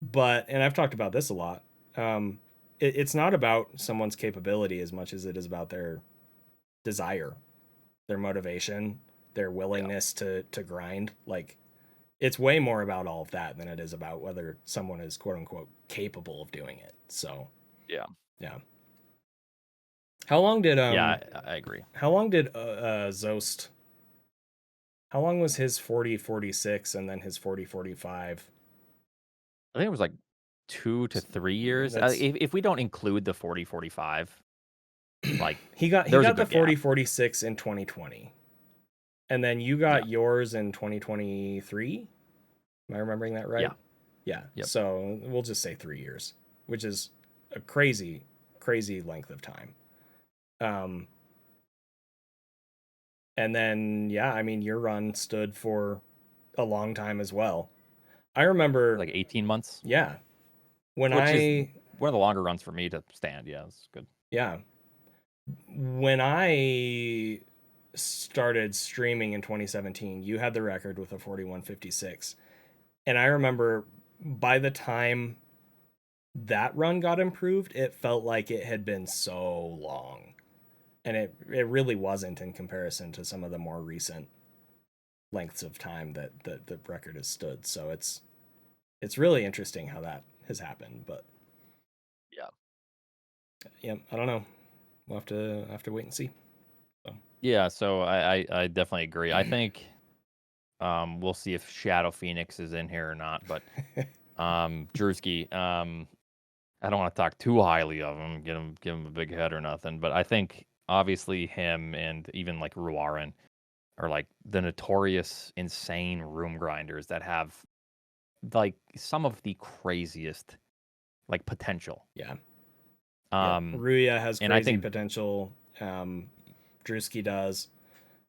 Speaker 2: But and I've talked about this a lot. It's not about someone's capability as much as it is about their desire, their motivation, their willingness to grind. Like, it's way more about all of that than it is about whether someone is quote unquote capable of doing it. So
Speaker 1: Yeah.
Speaker 2: How long did
Speaker 1: I agree.
Speaker 2: How long did Zost? How long was his 40-46 and then his 40-45?
Speaker 1: I think it was like 2 to 3 years. If we don't include the 40-45, like
Speaker 2: he got the 40-46 in 2020. And then you got yours in 2023? Am I remembering that right? Yeah. Yep. So we'll just say 3 years, which is a crazy, crazy length of time. And then, I mean, your run stood for a long time as well. I remember
Speaker 1: like 18 months.
Speaker 2: Yeah. Which
Speaker 1: is one of the longer runs for me to stand. Yeah, it's good.
Speaker 2: Yeah. When I started streaming in 2017, you had the record with a 41-56. And I remember by the time that run got improved, it felt like it had been so long. And it really wasn't in comparison to some of the more recent lengths of time that the record has stood. So it's really interesting how that has happened. But yeah, I don't know. We'll have to wait and see.
Speaker 1: So. Yeah, so I definitely agree. I think we'll see if Shadow Phoenix is in here or not, but Drewski, I don't want to talk too highly of him, give him a big head or nothing, but I think obviously him and even like Ruarin are like the notorious insane room grinders that have like some of the craziest like potential.
Speaker 2: Yeah. Ruya has crazy
Speaker 1: I think,
Speaker 2: potential. Drewski does.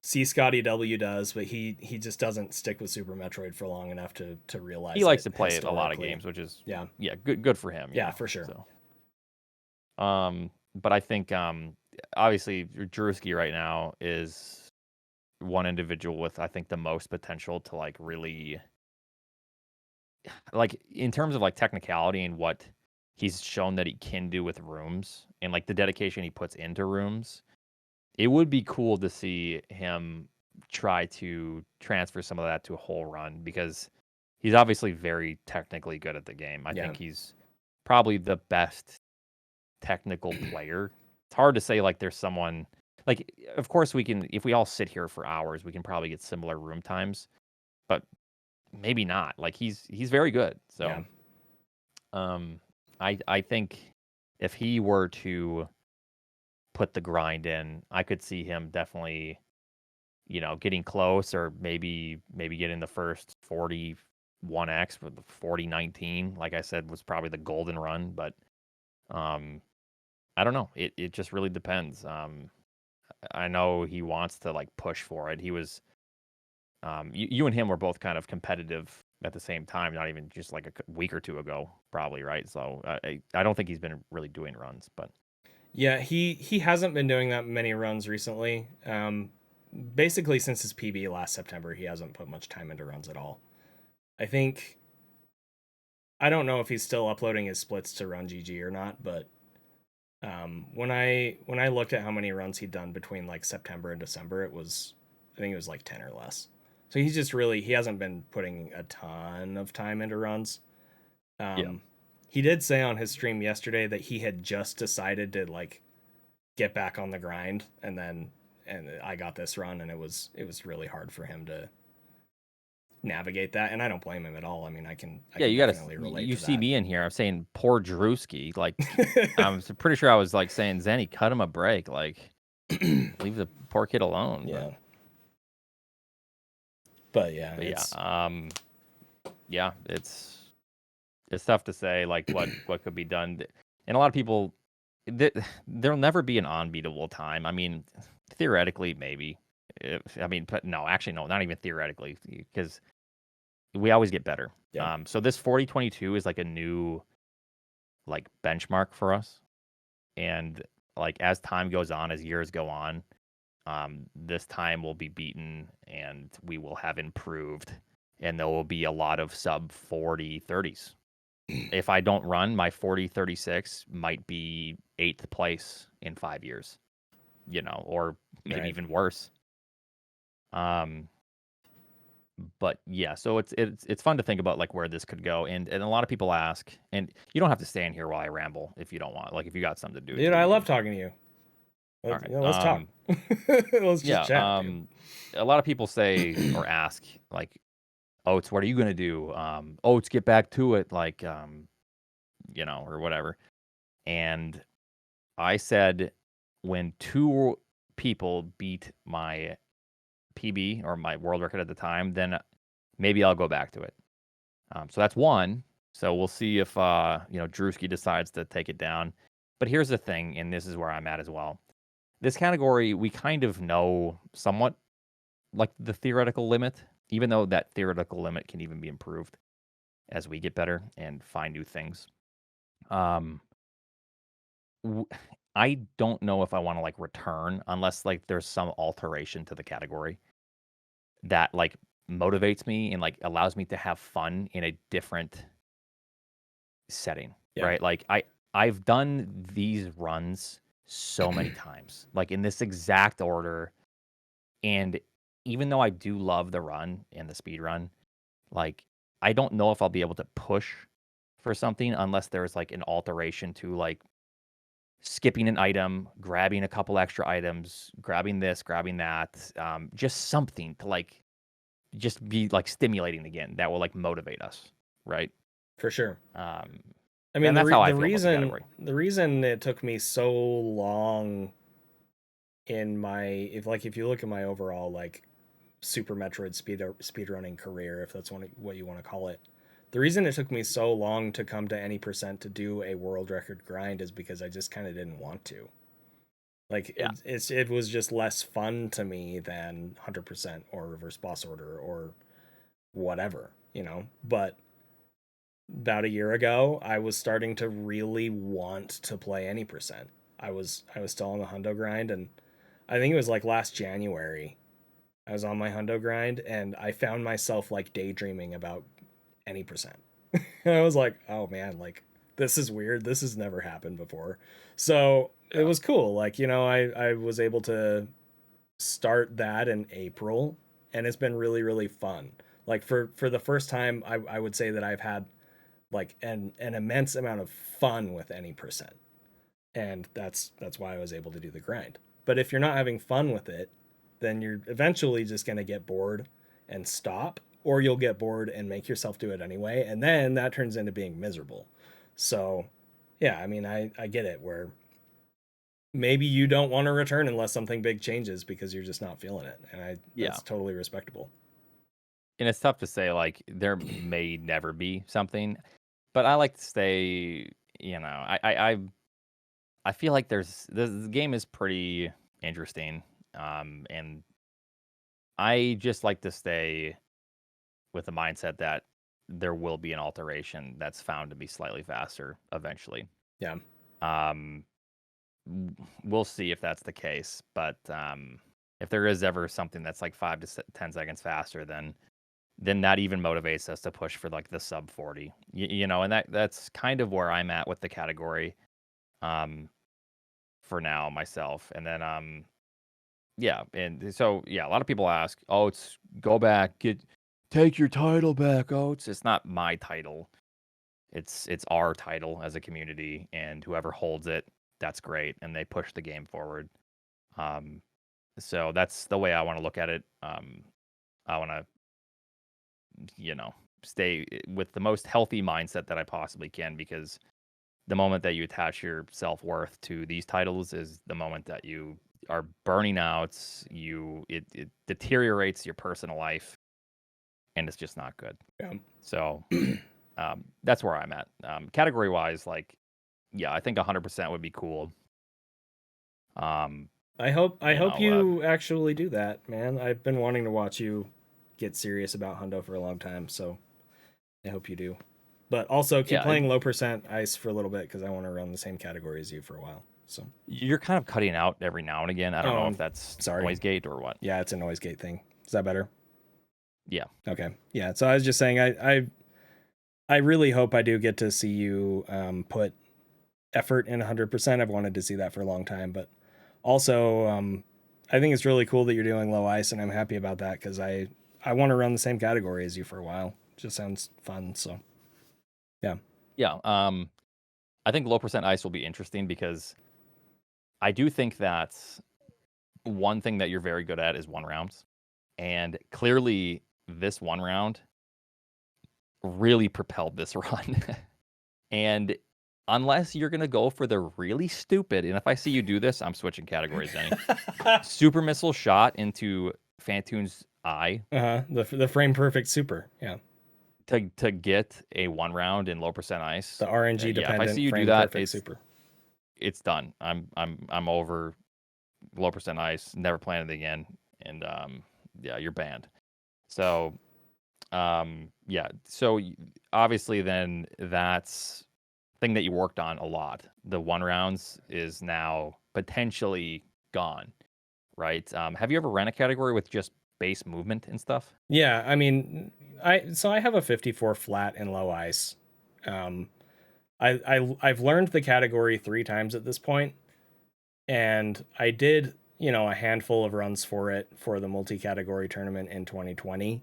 Speaker 2: C. Scotty W does, but he just doesn't stick with Super Metroid for long enough to realize
Speaker 1: he likes to play a lot of games, which is good for him.
Speaker 2: Yeah, for sure.
Speaker 1: So, but I think obviously Drewski right now is one individual with I think the most potential to like really like in terms of like technicality and what he's shown that he can do with rooms and like the dedication he puts into rooms. It would be cool to see him try to transfer some of that to a whole run because he's obviously very technically good at the game. I think he's probably the best technical player. It's hard to say like there's someone like of course we can if we all sit here for hours we can probably get similar room times, but maybe not. Like he's very good. So I think if he were to put the grind in, I could see him definitely, getting close or maybe getting the first 41x with the 40-19, like I said, was probably the golden run. But I don't know. It just really depends. I know he wants to like push for it. He was you and him were both kind of competitive at the same time, not even just like a week or two ago, probably, right? So I don't think he's been really doing runs, but
Speaker 2: yeah, he hasn't been doing that many runs recently. Basically since his PB last September, he hasn't put much time into runs at all. I don't know if he's still uploading his splits to Run GG or not, but when I looked at how many runs he'd done between like September and December, I think it was like 10 or less. So he's just he hasn't been putting a ton of time into runs. He did say on his stream yesterday that he had just decided to like get back on the grind, and I got this run, and it was really hard for him navigate that, and I don't blame him at all. I mean, I can
Speaker 1: You
Speaker 2: definitely
Speaker 1: gotta.
Speaker 2: relate
Speaker 1: You
Speaker 2: to
Speaker 1: see
Speaker 2: that.
Speaker 1: me in here. I'm saying poor Drewski. Like, I'm pretty sure I was like saying Zenny, cut him a break. Like, leave the poor kid alone.
Speaker 2: Yeah.
Speaker 1: But
Speaker 2: yeah,
Speaker 1: yeah, it's tough to say like what could be done, and a lot of people, there'll never be an unbeatable time. I mean, theoretically, maybe. But no, actually, no, not even theoretically, because we always get better.
Speaker 2: Yeah.
Speaker 1: So this 4022 is like a new like benchmark for us, and like as time goes on, as years go on, this time will be beaten, and we will have improved, and there will be a lot of sub 4030s. If I don't run, my 4036 might be 8th place in 5 years, or maybe even worse. But yeah, so it's fun to think about like where this could go, and a lot of people ask, and you don't have to stay in here while I ramble if you don't want. Like if you got something to do,
Speaker 2: Dude, I love talking to you.
Speaker 1: All right.
Speaker 2: Let's talk. Let's just chat. Dude.
Speaker 1: A lot of people say or ask like, Oats, what are you gonna do? Oats, get back to it, like or whatever. And I said, when 2 people beat my PB or my world record at the time, then maybe I'll go back to it. So that's 1. So we'll see if Drewski decides to take it down. But here's the thing, and this is where I'm at as well. This category, we kind of know somewhat like the theoretical limit, even though that theoretical limit can even be improved as we get better and find new things. I don't know if I want to like return unless like there's some alteration to the category that like motivates me and like allows me to have fun in a different setting, right? Like I've done these runs so many times, like in this exact order, and even though I do love the run and the speed run, like I don't know if I'll be able to push for something unless there's like an alteration to like skipping an item, grabbing a couple extra items, grabbing this, grabbing that, just something to like just be like stimulating again that will like motivate us, right?
Speaker 2: For sure.
Speaker 1: I mean, that's how I feel about the category.
Speaker 2: The reason it took me so long in my if you look at my overall like Super Metroid speedrunning career, if that's what you want to call it, the reason it took me so long to come to any percent to do a world record grind is because I just kind of didn't want to. Like it was just less fun to me than 100% or reverse boss order or whatever, But about a year ago, I was starting to really want to play any percent. I was still on the hundo grind, and I think it was like last January I was on my hundo grind, and I found myself like daydreaming about any percent. And I was like, oh man, like this is weird. This has never happened before. So it was cool. Like, I was able to start that in April, and it's been really, really fun. Like for the first time, I would say that I've had like an immense amount of fun with any percent. And that's why I was able to do the grind. But if you're not having fun with it, then you're eventually just going to get bored and stop, or you'll get bored and make yourself do it anyway, and then that turns into being miserable. So yeah, I mean, I get it, where maybe you don't want to return unless something big changes because you're just not feeling it, and that's totally respectable.
Speaker 1: And it's tough to say, like there may never be something, but I like to stay, I feel like the game is pretty interesting, and I just like to stay with the mindset that there will be an alteration that's found to be slightly faster eventually.
Speaker 2: Yeah.
Speaker 1: We'll see if that's the case, but if there is ever something that's like 5 to 10 seconds faster, then that even motivates us to push for like the sub 40. And that's kind of where I'm at with the category for now myself. And then and so a lot of people ask, "Oh, it's go back, take your title back, Oats." It's not my title. It's our title as a community, and whoever holds it, that's great, and they push the game forward. So that's the way I want to look at it. I want to stay with the most healthy mindset that I possibly can, because the moment that you attach your self-worth to these titles is the moment that you are burning out. It deteriorates your personal life, and it's just not good.
Speaker 2: Yeah.
Speaker 1: So that's where I'm at. Category wise, like, yeah, I think 100% would be cool.
Speaker 2: I hope you actually do that, man. I've been wanting to watch you get serious about Hundo for a long time, so I hope you do. But also keep playing low percent ice for a little bit, because I want to run the same category as you for a while. So
Speaker 1: you're kind of cutting out every now and again. I don't know if that's noise gate or what.
Speaker 2: Yeah, it's a noise gate thing. Is that better?
Speaker 1: Yeah.
Speaker 2: Okay. Yeah. So I was just saying, I really hope I do get to see you put effort in 100%. I've wanted to see that for a long time, but also I think it's really cool that you're doing low ice, and I'm happy about that, because I want to run the same category as you for a while. It just sounds fun. So yeah.
Speaker 1: I think low percent ice will be interesting, because I do think that one thing that you're very good at is 1 rounds, and clearly this 1 round really propelled this run. And unless you're gonna go for the really stupid, and if I see you do this, I'm switching categories, Zenny. Super missile shot into Phantoon's eye.
Speaker 2: The frame perfect super. Yeah.
Speaker 1: To get a 1 round in low percent ice.
Speaker 2: The RNG dependent.
Speaker 1: If I see you do that, it's done. I'm over low percent ice. Never playing it again. And yeah, you're banned. So yeah. So obviously, then that's thing that you worked on a lot. The 1 rounds is now potentially gone, right? Have you ever ran a category with just base movement and stuff?
Speaker 2: Yeah, I mean, I have a 54 flat in low ice. I've learned the category 3 times at this point, and I did, a handful of runs for it for the multi-category tournament in 2020,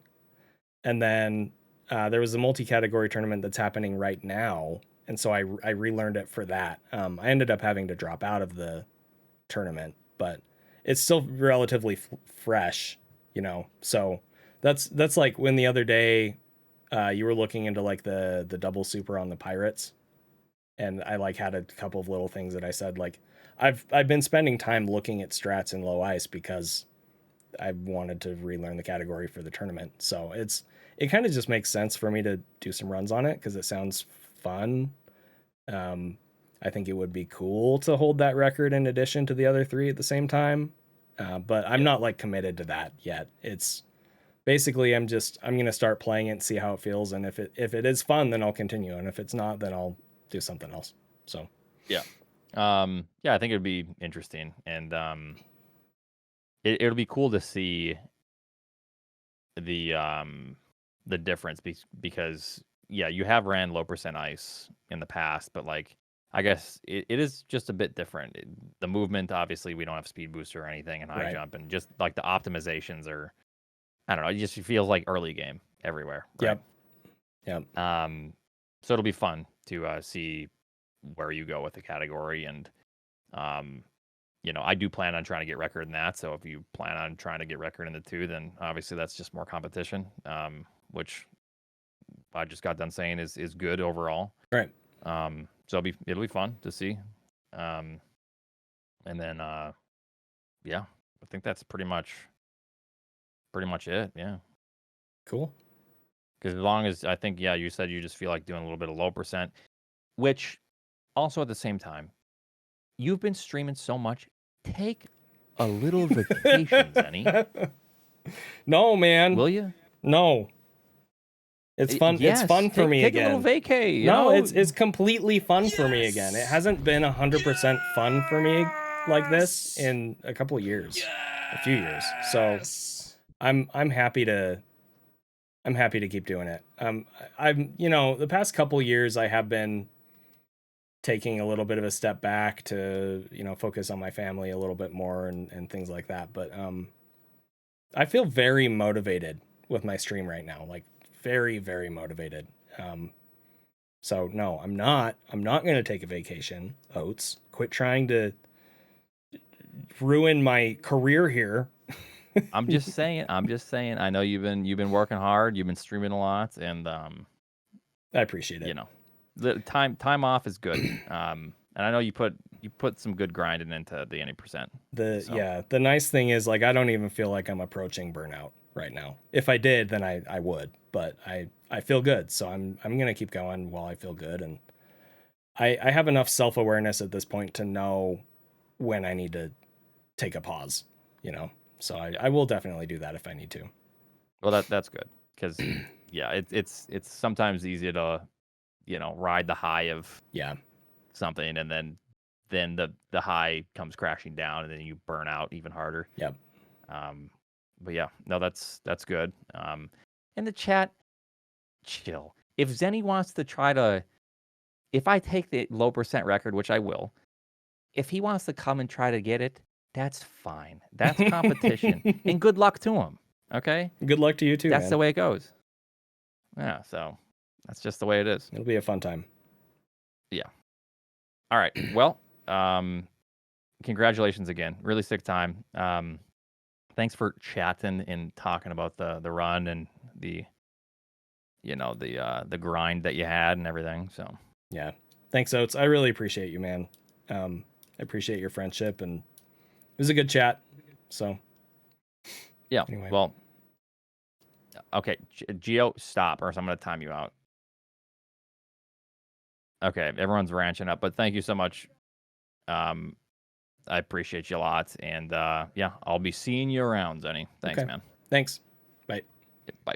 Speaker 2: and then there was a multi-category tournament that's happening right now, and so I relearned it for that. I ended up having to drop out of the tournament, but it's still relatively fresh, so that's like when the other day you were looking into like the double super on the pirates, and I like had a couple of little things that I said, like I've been spending time looking at strats in low ice because I wanted to relearn the category for the tournament. So it kind of just makes sense for me to do some runs on it, because it sounds fun. I think it would be cool to hold that record in addition to the other 3 at the same time. But I'm not like committed to that yet. It's basically I'm going to start playing it and see how it feels. And if it is fun, then I'll continue. And if it's not, then I'll do something else. So,
Speaker 1: yeah. Yeah, I think it'd be interesting. And, it'll be cool to see the difference, because yeah, you have ran low percent ice in the past, but like, I guess it is just a bit different. The movement, obviously, we don't have speed booster or anything in high jump, and just like the optimizations are, I don't know, it just feels like early game everywhere. Right?
Speaker 2: Yep.
Speaker 1: So it'll be fun to see where you go with the category, and I do plan on trying to get record in that. So if you plan on trying to get record in the 2, then obviously that's just more competition, which I just got done saying is good overall.
Speaker 2: Right.
Speaker 1: So it'll be fun to see. And then yeah, I think that's pretty much it. Yeah.
Speaker 2: Cool.
Speaker 1: Because as long as, I think, yeah, you said you just feel like doing a little bit of low percent, which also at the same time, you've been streaming so much. Take a little vacation, Zenny.
Speaker 2: No, man.
Speaker 1: Will you?
Speaker 2: No. It's fun.
Speaker 1: Yes,
Speaker 2: it's fun for me
Speaker 1: take
Speaker 2: again.
Speaker 1: Take a little vacay.
Speaker 2: No, it's completely fun for me again. It hasn't been 100% fun for me like this in a couple of years, a few years. So I'm happy to keep doing it. I'm the past couple years I have been taking a little bit of a step back to focus on my family a little bit more and things like that. But I feel very motivated with my stream right now. Like, very, very motivated. So no, I'm not going to take a vacation. Oats, quit trying to ruin my career here.
Speaker 1: I'm just saying. I know you've been working hard. You've been streaming a lot, and
Speaker 2: I appreciate it.
Speaker 1: You know, the time off is good. And I know you put some good grinding into the any percent.
Speaker 2: The nice thing is, like, I don't even feel like I'm approaching burnout right now. If I did, then I would, but I feel good, so I'm gonna keep going while I feel good, and I have enough self-awareness at this point to know when I need to take a pause, so I will definitely do that if I need to.
Speaker 1: Well, that's good, because yeah, it's sometimes easy to ride the high of something, and then the high comes crashing down, and then you burn out even harder.
Speaker 2: Yep.
Speaker 1: But yeah, no, that's good. In the chat, chill. If Zenny wants to try to, if I take the low percent record, which I will, if he wants to come and try to get it, that's fine. That's competition, and good luck to him. Okay.
Speaker 2: Good luck to you too.
Speaker 1: That's the way it goes. Yeah. So that's just the way it is.
Speaker 2: It'll be a fun time.
Speaker 1: Yeah. All right. Well, congratulations again. Really sick time. Thanks for chatting and talking about the run and the grind that you had and everything. So
Speaker 2: yeah, thanks, Oats. I really appreciate you, man. I appreciate your friendship, and it was a good chat. So
Speaker 1: yeah. Anyway. Well, okay, Geo, stop, or else I'm going to time you out. Okay, everyone's ranching up, but thank you so much. I appreciate you a lot, and yeah, I'll be seeing you around, Zenny. Thanks, man.
Speaker 2: Thanks. Bye.
Speaker 1: Bye.